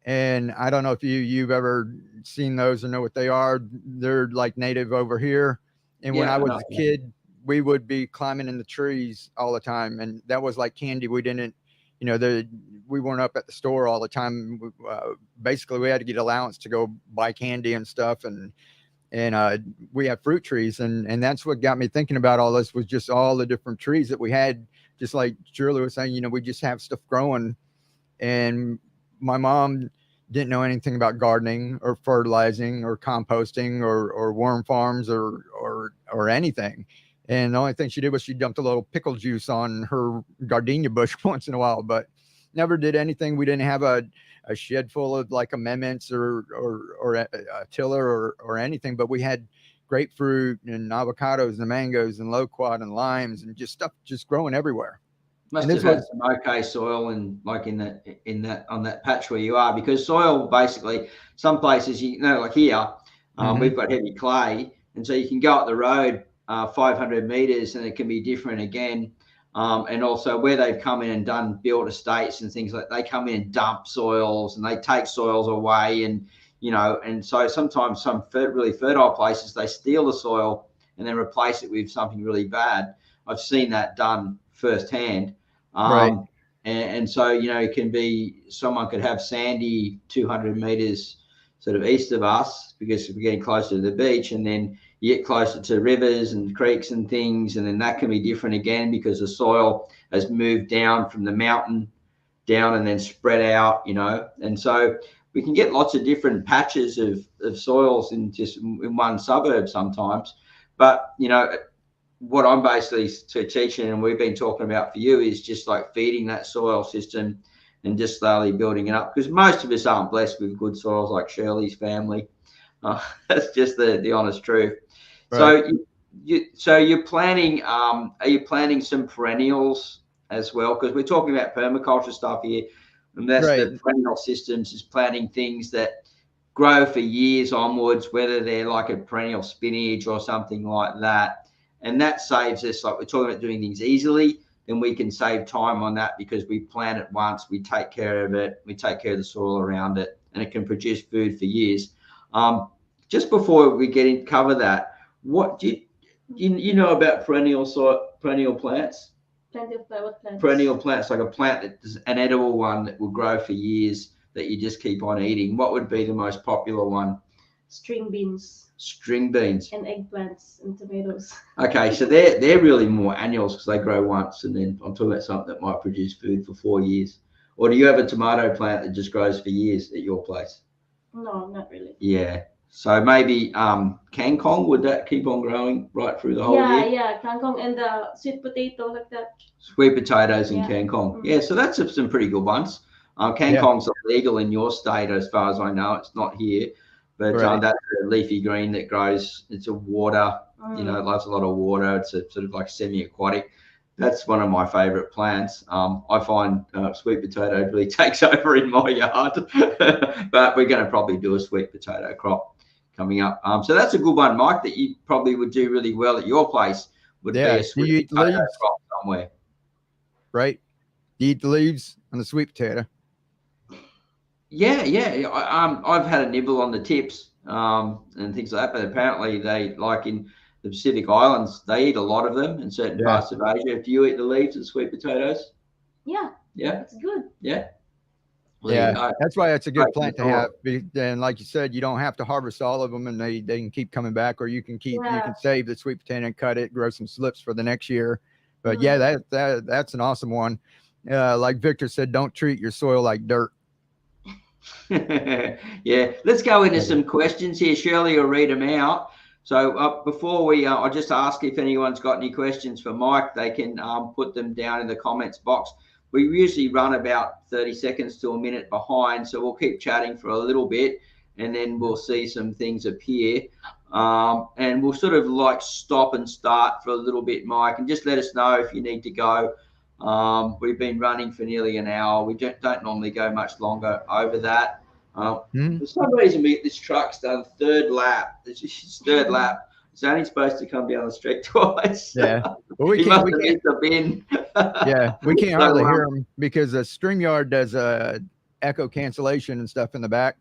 and I don't know if you've ever seen those or know what they are. They're like native over here. And when I was a kid, we would be climbing in the trees all the time, and that was like candy. We didn't, you know, we weren't up at the store all the time. Basically, we had to get allowance to go buy candy and stuff, and we had fruit trees, and that's what got me thinking about all this, was just all the different trees that we had. Just like Shirley was saying, you know, we just have stuff growing, and my mom didn't know anything about gardening or fertilizing or composting or worm farms or or anything. And the only thing she did was she dumped a little pickle juice on her gardenia bush once in a while, but never did anything. We didn't have a shed full of like amendments or a tiller or anything, but we had grapefruit and avocados and mangoes and loquat and limes and just stuff just growing everywhere. Must have had some okay soil and like in that on that patch where you are, because soil basically some places, you know, like here, we've got heavy clay, and so you can go up the road 500 meters and it can be different again. And also where they've come in and done built estates and things like, they come in and dump soils and they take soils away, and you know, and so sometimes some really fertile places they steal the soil and then replace it with something really bad. I've seen that done firsthand. Right. And so, you know, it can be, someone could have sandy 200 meters sort of east of us because we're getting closer to the beach, and then you get closer to rivers and creeks and things, and then that can be different again because the soil has moved down from the mountain down and then spread out, you know. And so we can get lots of different patches of soils in just in one suburb sometimes. But, you know, what I'm basically teaching and we've been talking about for you is just like feeding that soil system and just slowly building it up, because most of us aren't blessed with good soils like Shirley's family. That's just the honest truth. Right. So you're planting, are you planting some perennials as well? Because we're talking about permaculture stuff here, and that's right. The perennial systems is planting things that grow for years onwards, whether they're like a perennial spinach or something like that. And that saves us, like we're talking about doing things easily, then we can save time on that because we plant it once, we take care of it, we take care of the soil around it, and it can produce food for years. Just before we get in, cover that, what do you know about perennial plants? Perennial plants, like a plant that is an edible one that will grow for years that you just keep on eating. What would be the most popular one? String beans. String beans. And eggplants and tomatoes. Okay, so they're really more annuals because they grow once, and then I'm talking about something that might produce food for 4 years. Or do you have a tomato plant that just grows for years at your place? No, not really. Yeah. So maybe kangkong, would that keep on growing right through the whole year? Yeah, kangkong and the sweet potato like that. Sweet potatoes and kangkong. Mm-hmm. Yeah, so that's some pretty good ones. Kangkong's illegal in your state as far as I know. It's not here. But that's a leafy green that grows. It's a water, you know, it loves a lot of water. It's a sort of like semi-aquatic. That's one of my favorite plants. I find sweet potato really takes over in my yard, but we're going to probably do a sweet potato crop coming up. So that's a good one, Mike, that you probably would do really well at your place. Would be a sweet potato crop somewhere. Right. Do you eat the leaves on the sweet potato? Yeah. I've had a nibble on the tips and things like that, but apparently they, like in the Pacific Islands, they eat a lot of them in certain parts of Asia. Do you eat the leaves of sweet potatoes? Yeah. It's good. Yeah. Well, that's why it's a good plant to have. And like you said, you don't have to harvest all of them, and they can keep coming back, or you can you can save the sweet potato and cut it, grow some slips for the next year. But that's an awesome one. Like Victor said, don't treat your soil like dirt. Yeah, let's go into some questions here. Shirley will read them out. So before we, I'll just ask if anyone's got any questions for Mike. They can put them down in the comments box. We usually run about 30 seconds to a minute behind, so we'll keep chatting for a little bit, and then we'll see some things appear. And we'll sort of like stop and start for a little bit, Mike, and just let us know if you need to go. We've been running for nearly an hour. We don't normally go much longer over that. For some reason, this truck's done third lap. It's third lap. It's only supposed to come down the street twice. Yeah, well, we can't missed the bin. Yeah, we can't hardly hear them because the StreamYard does echo cancellation and stuff in the back.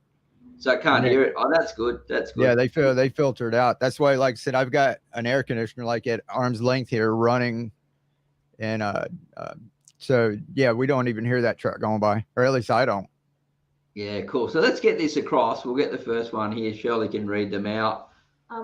So I can't hear it. Oh, that's good. That's good. Yeah, they filter it out. That's why, like I said, I've got an air conditioner like at arm's length here running. And so, yeah, we don't even hear that truck going by, or at least I don't. Yeah, cool. So let's get this across. We'll get the first one here. Shirley can read them out.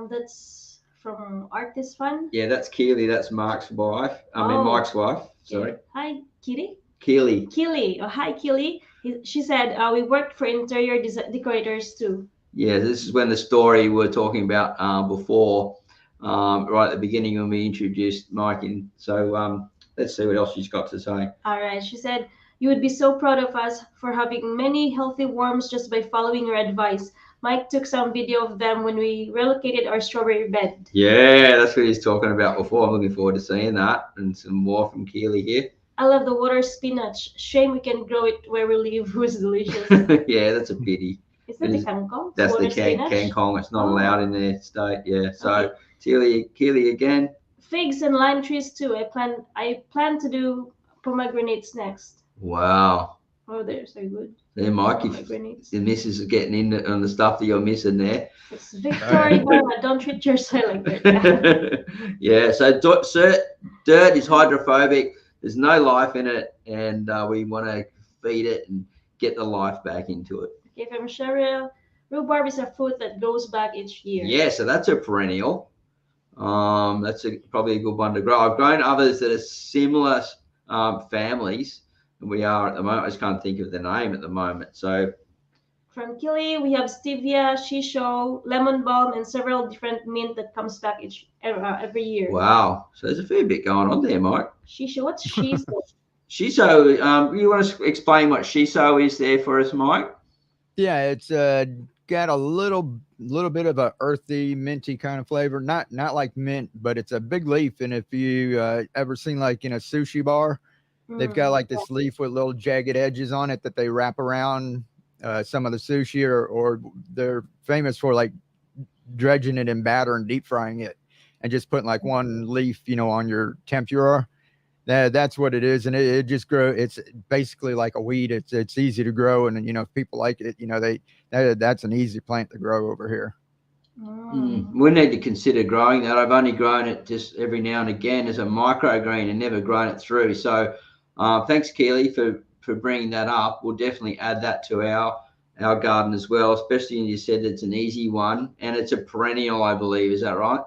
That's from Artist Fun. Yeah, that's Keely. That's Mark's wife. Mike's wife. Sorry. Okay. Hi, Kitty. Keely. Oh, hi, Keely. She said, we worked for interior decorators too. Yeah, this is when the story we were talking about before. right at the beginning when we introduced Mike in. So let's see what else she's got to say. All right. She said, "You would be so proud of us for having many healthy worms just by following your advice. Mike took some video of them when we relocated our strawberry bed." Yeah, that's what he's talking about before. I'm looking forward to seeing that and some more from Keely here. "I love the water spinach. Shame we can grow it where we live. It was delicious." Yeah, that's a pity. Is that the kangkong? That's Water the spinach? kangkong. It's not Oh. allowed in their state. Yeah. So Okay. Keely again. Figs and lime trees too. I plan to do pomegranates next. Wow. Oh, they're so good. There, Mike, if Pomegranates. the missus is getting in on the stuff that you're missing there. It's Victoria, Ghana. Don't treat your soil like that. Yeah, so dirt is hydrophobic. There's no life in it, and we want to feed it and get the life back into it. Okay, from Cheryl, rhubarb is a fruit that grows back each year. Yeah, so that's a perennial. That's probably a good one to grow. I've grown others that are similar families, and we are at the moment. I just can't think of the name at the moment. So from Kili, we have stevia, shisho, lemon balm, and several different mint that comes back every year. Wow, so there's a fair bit going on there, Mike. Shisho, what's shiso? Shiso, you want to explain what shiso is there for us, Mike? Yeah, it's got a little bit of a earthy, minty kind of flavor. Not like mint, but it's a big leaf. And if you ever seen like in a sushi bar, they've got like this leaf with little jagged edges on it that they wrap around some of the sushi, or they're famous for like dredging it in batter and deep frying it and just putting like one leaf, on your tempura. That's what it is. And it just grows. It's basically like a weed. It's easy to grow. And, if people like it, that's an easy plant to grow over here. We need to consider growing that. I've only grown it just every now and again as a microgreen and never grown it through. So thanks, Keely, for bringing that up. We'll definitely add that to our garden as well, especially when you said it's an easy one and it's a perennial, I believe. Is that right?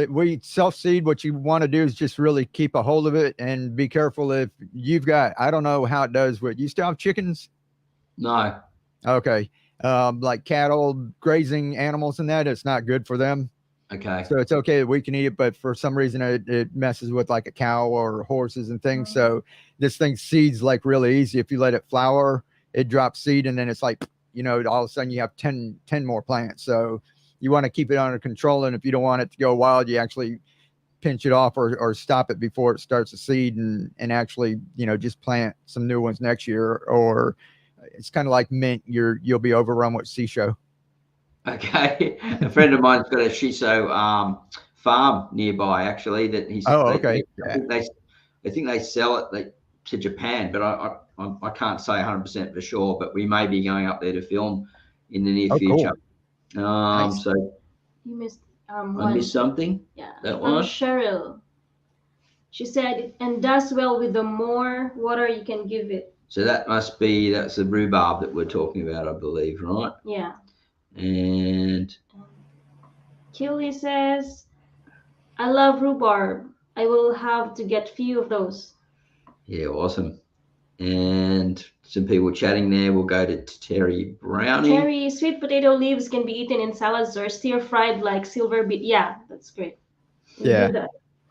We self-seed. What you want to do is just really keep a hold of it and be careful if you've got, I don't know how it does with, you still have chickens? No. Okay. Like cattle, grazing animals and that, it's not good for them. Okay. So it's okay that we can eat it, but for some reason it messes with like a cow or horses and things. So this thing seeds like really easy. If you let it flower, it drops seed, and then it's like, all of a sudden you have 10 more plants. So you want to keep it under control. And if you don't want it to go wild, you actually pinch it off or stop it before it starts to seed and actually, just plant some new ones next year. Or it's kind of like mint. You'll be overrun with shisho. Okay. A friend of mine's got a shiso farm nearby, actually, that he's. Oh, okay. I think they sell it to Japan, but I can't say 100% for sure. But we may be going up there to film in the near future. Cool. Nice. So you missed I missed something. Yeah, that one. Cheryl. She said, and does well with the more water you can give it. So that's the rhubarb that we're talking about, I believe, right? Yeah. And Killy says, I love rhubarb. I will have to get few of those. Yeah, awesome. And some people chatting there. We'll go to Terry Brownie. Terry, sweet potato leaves can be eaten in salads or stir-fried like silver beet. Yeah, that's great. Yeah.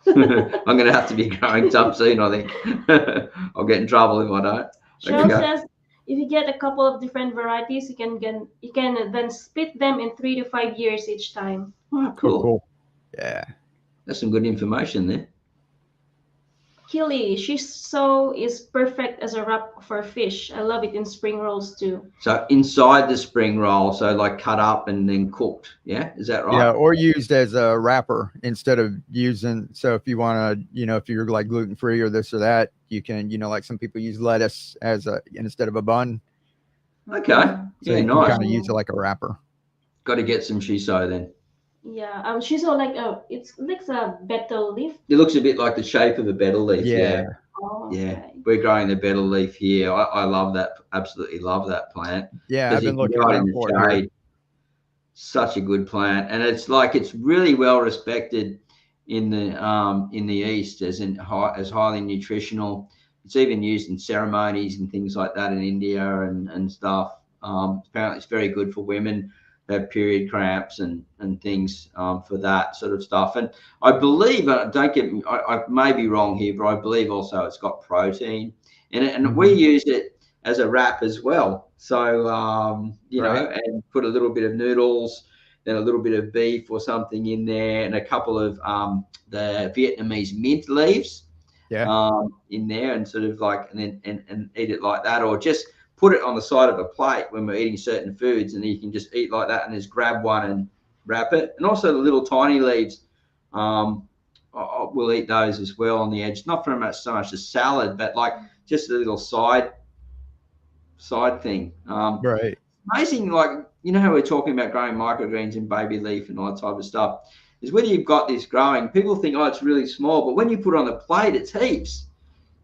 I'm going to have to be growing some soon, I think. I'll get in trouble if I don't. Cheryl says, if you get a couple of different varieties, you can then split them in 3 to 5 years each time. Oh, cool. Yeah. That's some good information there. Killy, shiso is perfect as a wrap for fish. I love it in spring rolls too. So inside the spring roll, so like cut up and then cooked. Yeah, is that right? Yeah, or used as a wrapper instead of using. So if you want to, if you're like gluten free or this or that, you can, like some people use lettuce as instead of a bun. Okay. So you nice. can kind of use it like a wrapper. Got to get some shiso then. Yeah, shiso it looks a betel leaf. It looks a bit like the shape of a betel leaf. Yeah. Oh, yeah. Okay. We're growing the betel leaf here. I love that. Absolutely love that plant. Yeah, I've been looking around for it here. Such a good plant, and it's really well respected in the East as highly nutritional. It's even used in ceremonies and things like that in India and stuff. Apparently, it's very good for women. have period cramps and things for that sort of stuff. And I believe, don't get me, I may be wrong here, but I believe also it's got protein in it, and we use it as a wrap as well. So you know, and put a little bit of noodles, then a little bit of beef or something in there, and a couple of the Vietnamese mint leaves in there, and sort of like, and then and eat it like that, or just put it on the side of a plate when we're eating certain foods, and then you can just eat like that and just grab one and wrap it. And also the little tiny leaves, we'll eat those as well on the edge, not very much so much a salad, but like just a little side thing. Amazing, like, you know how we're talking about growing microgreens and baby leaf and all that type of stuff, is when you've got this growing, people think, oh, it's really small, but when you put it on the plate, it's heaps.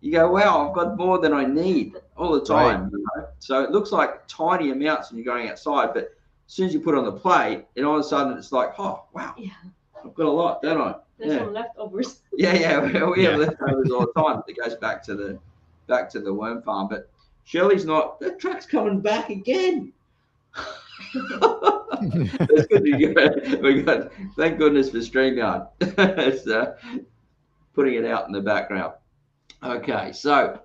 You go, wow, I've got more than I need all the time. You know? So it looks like tiny amounts when you're going outside, but as soon as you put it on the plate, and all of a sudden it's like, oh, wow, I've got a lot, don't I? There's some leftovers. We have leftovers all the time. It goes back to the worm farm. But Shirley's not. That truck's coming back again. That's good. We got. Thank goodness for StreamYard. It's putting it out in the background. Okay, so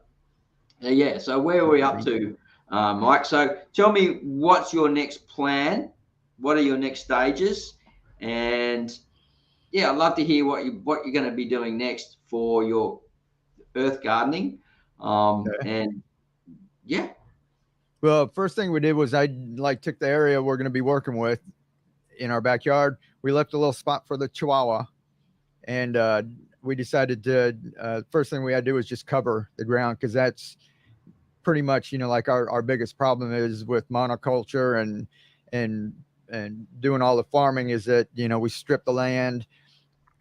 so where are we up to, Mike? So tell me, what's your next plan? What are your next stages? And I'd love to hear what you're going to be doing next for your earth gardening. And well, first thing we did was I took the area we're going to be working with in our backyard. We left a little spot for the Chihuahua, and we decided to first thing we had to do was just cover the ground, because that's pretty much, you know, like our biggest problem is with monoculture and doing all the farming, is that, you know, we strip the land,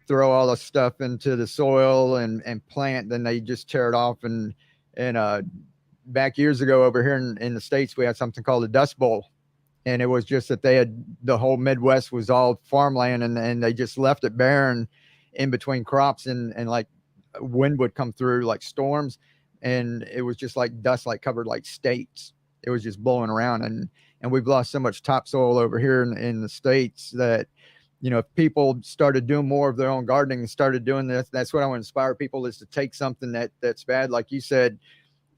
throw all the stuff into the soil and plant, then they just tear it off. And back years ago over here in the States, we had something called a Dust Bowl, and it was just that the whole Midwest was all farmland, and they just left it barren in between crops, and like wind would come through like storms, and it was just like dust, like covered like states. It was just blowing around, and we've lost so much topsoil over here in the States that, you know, if people started doing more of their own gardening and started doing this, that's what I want to inspire people, is to take something that's bad. Like you said,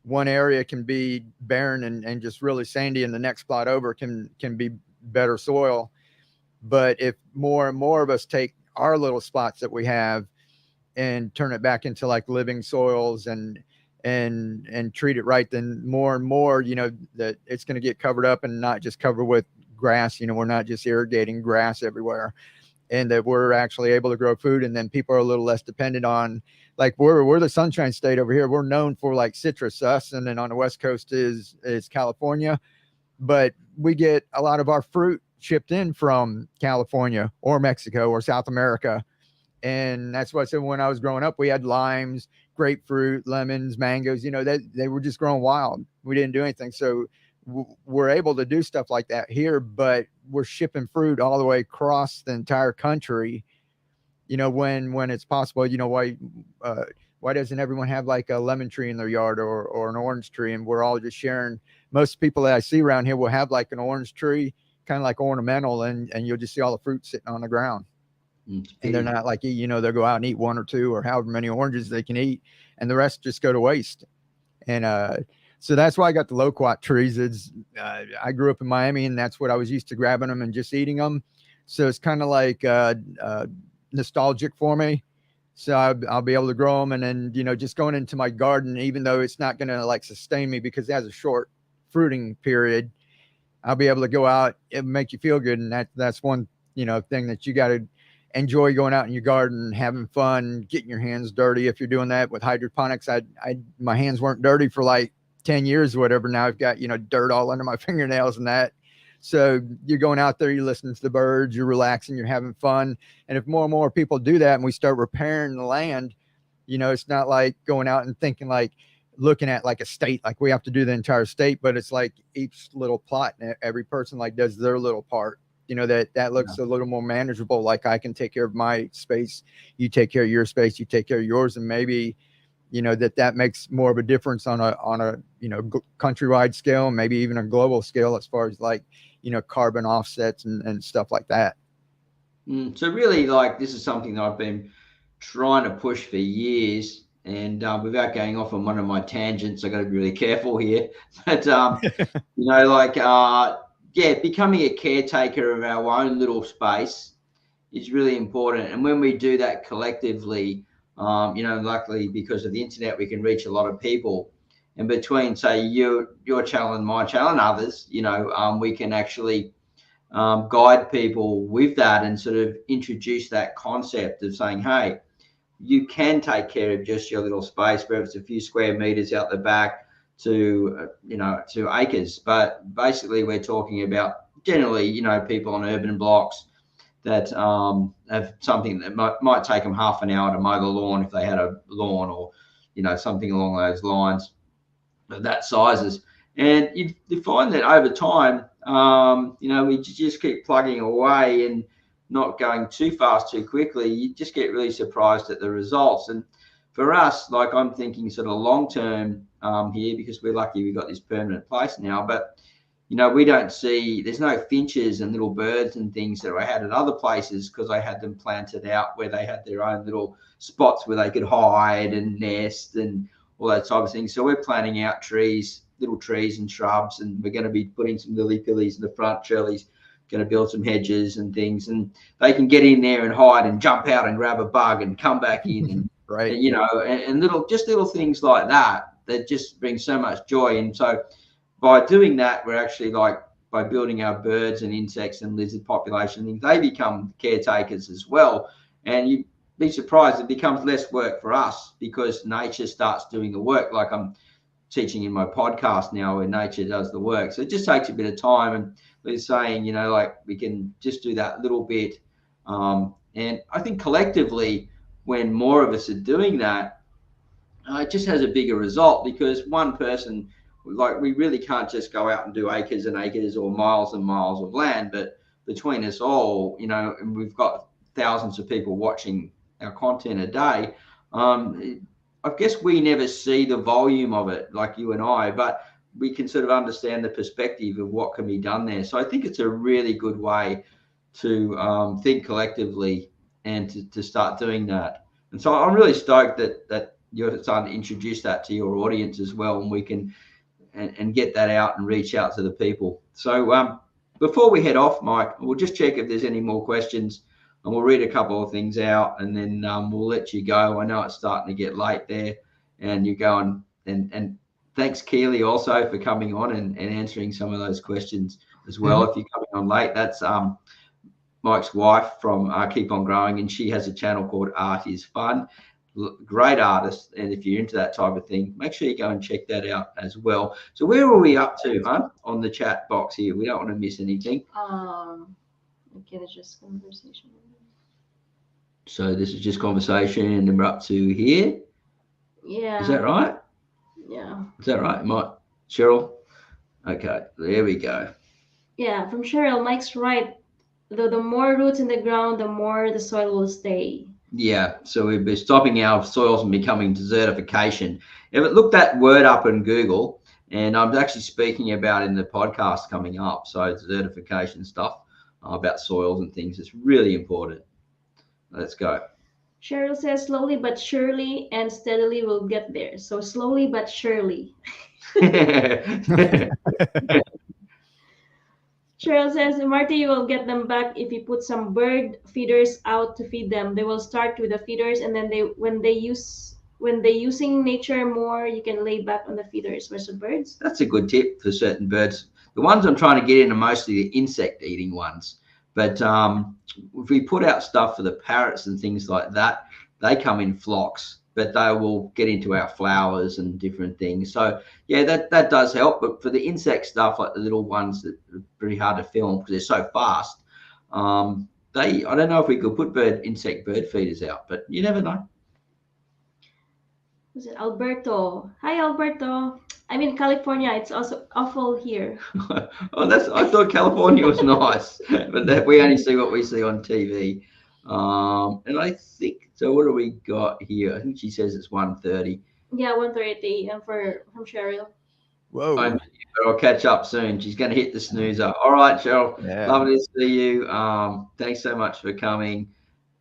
one area can be barren and just really sandy, and the next plot over can be better soil. But if more and more of us take our little spots that we have and turn it back into like living soils and treat it right, then more and more, you know, that it's going to get covered up, and not just covered with grass. You know, we're not just irrigating grass everywhere, and that we're actually able to grow food. And then people are a little less dependent on, like, we're the Sunshine State over here. We're known for like citrus, us, and then on the West Coast is California, but we get a lot of our fruit shipped in from California or Mexico or South America. And that's why I said, when I was growing up, we had limes, grapefruit, lemons, mangoes, you know, that they were just growing wild. We didn't do anything. So we're able to do stuff like that here, but we're shipping fruit all the way across the entire country, you know, when it's possible. You know, why doesn't everyone have like a lemon tree in their yard or an orange tree? And we're all just sharing. Most people that I see around here will have like an orange tree, kind of like ornamental, and you'll just see all the fruit sitting on the ground. And they're not like, you know, they'll go out and eat one or two or however many oranges they can eat, and the rest just go to waste. And so that's why I got the loquat trees. It's I grew up in Miami, and that's what I was used to, grabbing them and just eating them. So it's kind of like nostalgic for me. So I'll be able to grow them, and then, you know, just going into my garden, even though it's not going to like sustain me because it has a short fruiting period, I'll be able to go out and make you feel good. And that's one, you know, thing that you got to enjoy, going out in your garden, having fun, getting your hands dirty. If you're doing that with hydroponics, my hands weren't dirty for like 10 years or whatever. Now I've got, you know, dirt all under my fingernails and that. So you're going out there, you're listening to the birds, you're relaxing, you're having fun. And if more and more people do that, and we start repairing the land, you know, it's not like going out and thinking like looking at like a state, like we have to do the entire state, but it's like each little plot, and every person like does their little part. You know, that looks a little more manageable. Like, I can take care of my space, you take care of your space, you take care of yours. And maybe, you know, that makes more of a difference on a, you know, countrywide scale, maybe even a global scale, as far as like, carbon offsets and stuff like that. So really, like, this is something that I've been trying to push for years. And without going off on one of my tangents, I got to be really careful here. But becoming a caretaker of our own little space is really important. And when we do that collectively, luckily because of the internet, we can reach a lot of people. And between, say, your channel and my channel and others, we can actually guide people with that and sort of introduce that concept of saying, hey, you can take care of just your little space, whether it's a few square meters out the back to acres. But basically, we're talking about generally, people on urban blocks that have something that might take them half an hour to mow the lawn if they had a lawn, or something along those lines, that sizes. And you find that over time, we just keep plugging away and not going too fast too quickly. You just get really surprised at the results. And for us, like, I'm thinking sort of long term here, because we're lucky we've got this permanent place now. But we don't see, there's no finches and little birds and things that I had at other places, because I had them planted out where they had their own little spots where they could hide and nest and all that type of thing. So we're planting out little trees and shrubs, and we're going to be putting some lily pillies in the front. Shirley's going to build some hedges and things, and they can get in there and hide and jump out and grab a bug and come back in, and right, and little things like that just bring so much joy. And so by doing that, we're actually, like, by building our birds and insects and lizard population, they become caretakers as well. And you'd be surprised, it becomes less work for us because nature starts doing the work. Like I'm teaching in my podcast now, where nature does the work. So it just takes a bit of time. And we're saying, we can just do that little bit. And I think collectively, when more of us are doing that, it just has a bigger result, because one person, like, we really can't just go out and do acres and acres or miles and miles of land. But between us all, and we've got thousands of people watching our content a day, I guess we never see the volume of it like you and I, but we can sort of understand the perspective of what can be done there. So I think it's a really good way to think collectively and to start doing that. And so I'm really stoked that you're starting to introduce that to your audience as well, and we can and get that out and reach out to the people. So before we head off, Mike, we'll just check if there's any more questions, and we'll read a couple of things out, and then we'll let you go. I know it's starting to get late there, and you're going. And thanks, Keely, also for coming on and answering some of those questions as well. If you're coming on late, that's Mike's wife from Keep On Growing, and she has a channel called Art Is Fun. Great artist, and if you're into that type of thing, make sure you go and check that out as well. So where are we up to, huh? On the chat box here, we don't want to miss anything. Okay, it's just conversation. So this is just conversation, and then we're up to here. Yeah. Is that right? Yeah. Is that right, Mike? Cheryl? Okay, there we go. Yeah, from Cheryl, Mike's right. The more roots in the ground, the more the soil will stay. Yeah, so we'd be stopping our soils from becoming desertification. Look that word up in Google, and I'm actually speaking about it in the podcast coming up. So desertification stuff about soils and things is really important. Let's go. Cheryl says slowly but surely and steadily we'll get there. So slowly but surely. Cheryl says, Marty, you will get them back if you put some bird feeders out to feed them. They will start with the feeders, and then when they using nature more, you can lay back on the feeders versus birds. That's a good tip for certain birds. The ones I'm trying to get in are mostly the insect eating ones. But if we put out stuff for the parrots and things like that, they come in flocks, but they will get into our flowers and different things. So yeah, that does help. But for the insect stuff, like the little ones that are pretty hard to film because they're so fast, I don't know if we could put insect bird feeders out, but you never know. Was it Alberto? Hi, Alberto. I'm in California. It's also awful here. I thought California was nice, but we only see what we see on TV. And I think, so what do we got here? I think she says it's 1:30. Yeah, 1:30 from Cheryl. Whoa. But I'll catch up soon. She's going to hit the snoozer. All right, Cheryl. Yeah. Lovely to see you. Thanks so much for coming.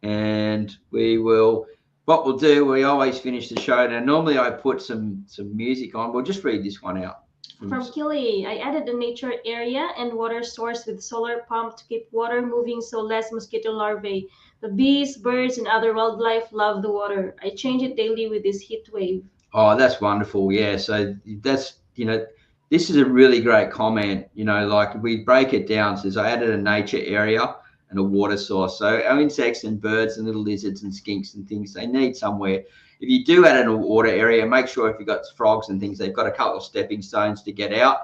And what we'll do, we always finish the show. Now, normally I put some music on. We'll just read this one out. From Killy, I added a nature area and water source with solar pump to keep water moving so less mosquito larvae. The bees, birds, and other wildlife love the water. I change it daily with this heat wave. Oh, that's wonderful. Yeah. So that's, this is a really great comment. Like we break it down. Says I added a nature area and a water source. So our insects and birds and little lizards and skinks and things, they need somewhere. If you do add in a water area, make sure if you've got frogs and things, they've got a couple of stepping stones to get out.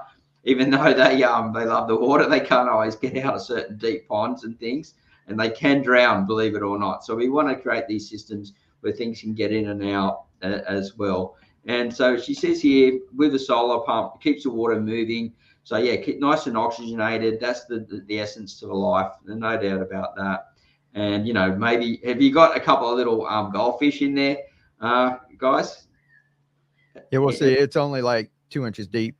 Even though they love the water, they can't always get out of certain deep ponds and things, and they can drown, believe it or not. So we want to create these systems where things can get in and out as well. And so she says here, with a solar pump, it keeps the water moving. So yeah, keep nice and oxygenated. That's the essence to the life. There's no doubt about that. And maybe have you got a couple of little goldfish in there, guys? Yeah, we'll see. It's only like 2 inches deep.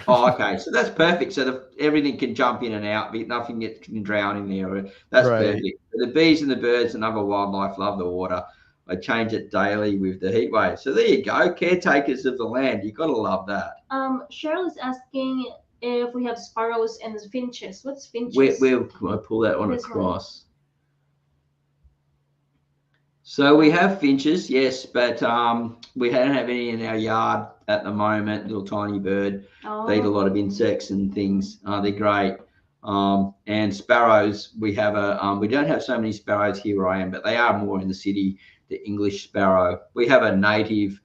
Oh, okay. So that's perfect. So everything can jump in and out, but nothing can drown in there. That's Right. perfect. The bees and the birds and other wildlife love the water. I change it daily with the heat wave. So there you go. Caretakers of the land. You've got to love that. Cheryl is asking if we have sparrows and finches. What's finches? Where can I pull that one across? So we have finches, yes, but we don't have any in our yard at the moment. Little tiny bird. They eat a lot of insects and things. They're great. And sparrows, we have we don't have so many sparrows here where I am, but they are more in the city. The English sparrow. We have a native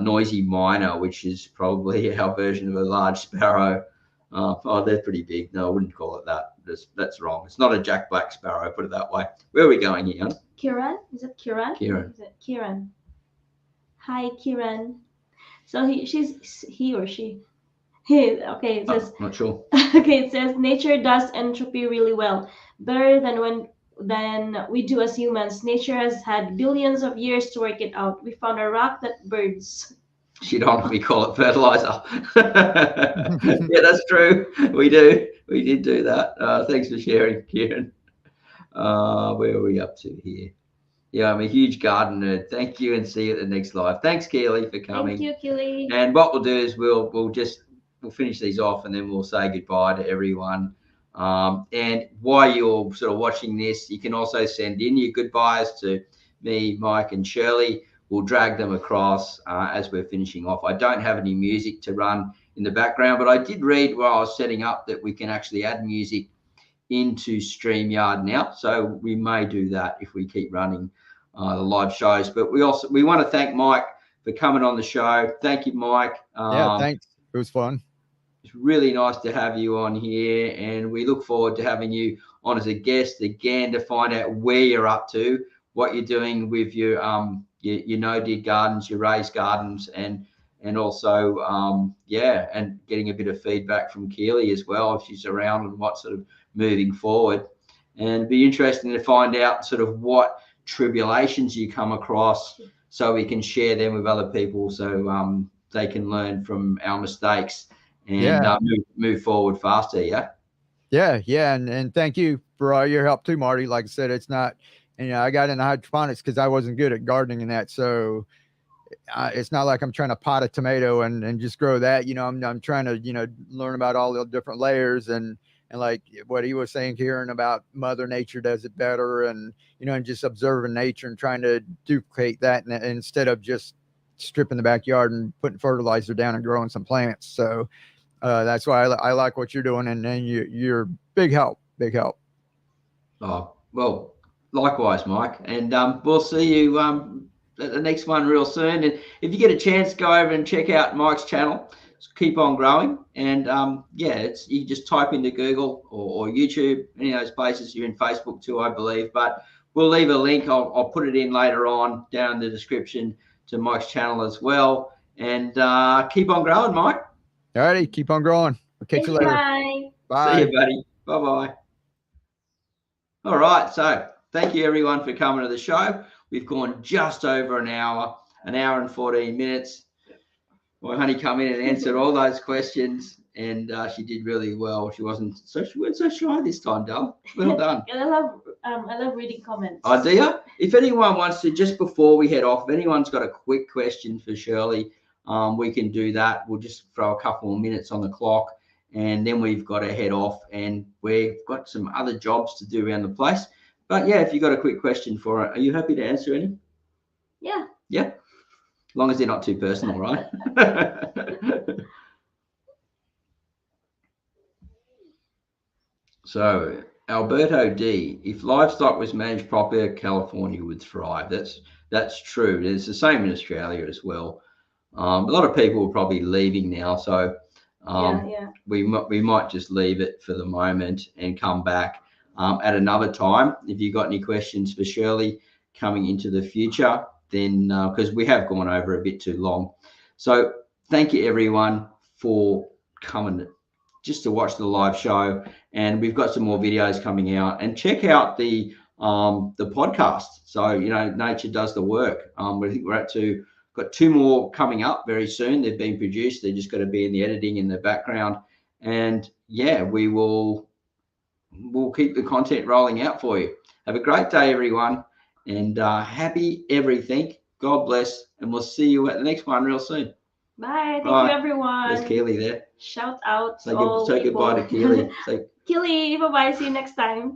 noisy miner, which is probably our version of a large sparrow. They're pretty big. No, I wouldn't call it that. That's wrong. It's not a Jack Black sparrow, put it that way. Where are we going here? Kiran? Is it Kiran? Kiran. Is it Kiran? Hi, Kiran. So he or she. Okay, it says. Not sure. Okay, it says nature does entropy really well, better than we do as humans. Nature has had billions of years to work it out. We found a rock that burns. You don't want me to call it fertilizer. Yeah, that's true. We did do that. Thanks for sharing, Kieran. Where are we up to here? Yeah, I'm a huge garden nerd. Thank you, and see you at the next live. Thanks, Keely, for coming. Thank you, Keely. And what we'll do is we'll finish these off, and then we'll say goodbye to everyone. And while you're sort of watching this, you can also send in your goodbyes to me, Mike, and Shirley. We'll drag them across as we're finishing off. I don't have any music to run in the background, but I did read while I was setting up that we can actually add music into StreamYard now. So we may do that if we keep running the live shows. But we want to thank Mike for coming on the show. Thank you, Mike. Yeah, thanks. It was fun. It's really nice to have you on here, and we look forward to having you on as a guest again to find out where you're up to, what you're doing with your no-dig gardens, your raised gardens, and also and getting a bit of feedback from Keely as well if she's around and what sort of moving forward. And it'd be interesting to find out sort of what tribulations you come across so we can share them with other people so they can learn from our mistakes and move forward faster. And thank you for all your help too, Marty. Like I said, it's not, I got into hydroponics because I wasn't good at gardening and that, so it's not like I'm trying to pot a tomato and just grow that. I'm trying to learn about all the different layers and like what he was saying, Kieran, about Mother Nature does it better, and and just observing nature and trying to duplicate that instead of just stripping the backyard and putting fertilizer down and growing some plants. So that's why I like what you're doing, and then you're big help. Oh, well, likewise, Mike, and we'll see you at the next one real soon. And if you get a chance, go over and check out Mike's channel. Keep on growing, and you just type into Google or YouTube, any of those places. You're in Facebook too, I believe, but we'll leave a link. I'll put it in later on down in the description to Mike's channel as well. And keep on growing, Mike. All righty, keep on growing. I'll catch you later. Bye. See you, buddy. Bye. All right, so thank you everyone for coming to the show. We've gone just over an hour and 14 minutes. My honey come in and answered all those questions, and she did really well. She wasn't so shy this time, Dale. Well done. And I love reading comments. Oh, do you? If anyone wants to, just before we head off, if anyone's got a quick question for Shirley, we can do that. We'll just throw a couple more minutes on the clock, and then we've got to head off, and we've got some other jobs to do around the place. But yeah, if you've got a quick question for her, are you happy to answer any? Yeah. Yeah. As long as they're not too personal, right? So, Alberto D, if livestock was managed properly, California would thrive. That's true. It's the same in Australia as well. A lot of people are probably leaving now, so we might just leave it for the moment and come back at another time. If you've got any questions for Shirley coming into the future, then because we have gone over a bit too long. So thank you everyone for coming just to watch the live show, and we've got some more videos coming out, and check out the podcast. So, you know, nature does the work. I think got 2 more coming up very soon. They've been produced. They're just going to be in the editing in the background, and yeah, we'll keep the content rolling out for you. Have a great day, everyone, and happy everything. God bless, and we'll see you at the next one real soon. Bye. Thank you, everyone. There's Keely there. Shout out Say goodbye to Keely. Keely, bye-bye. See you next time.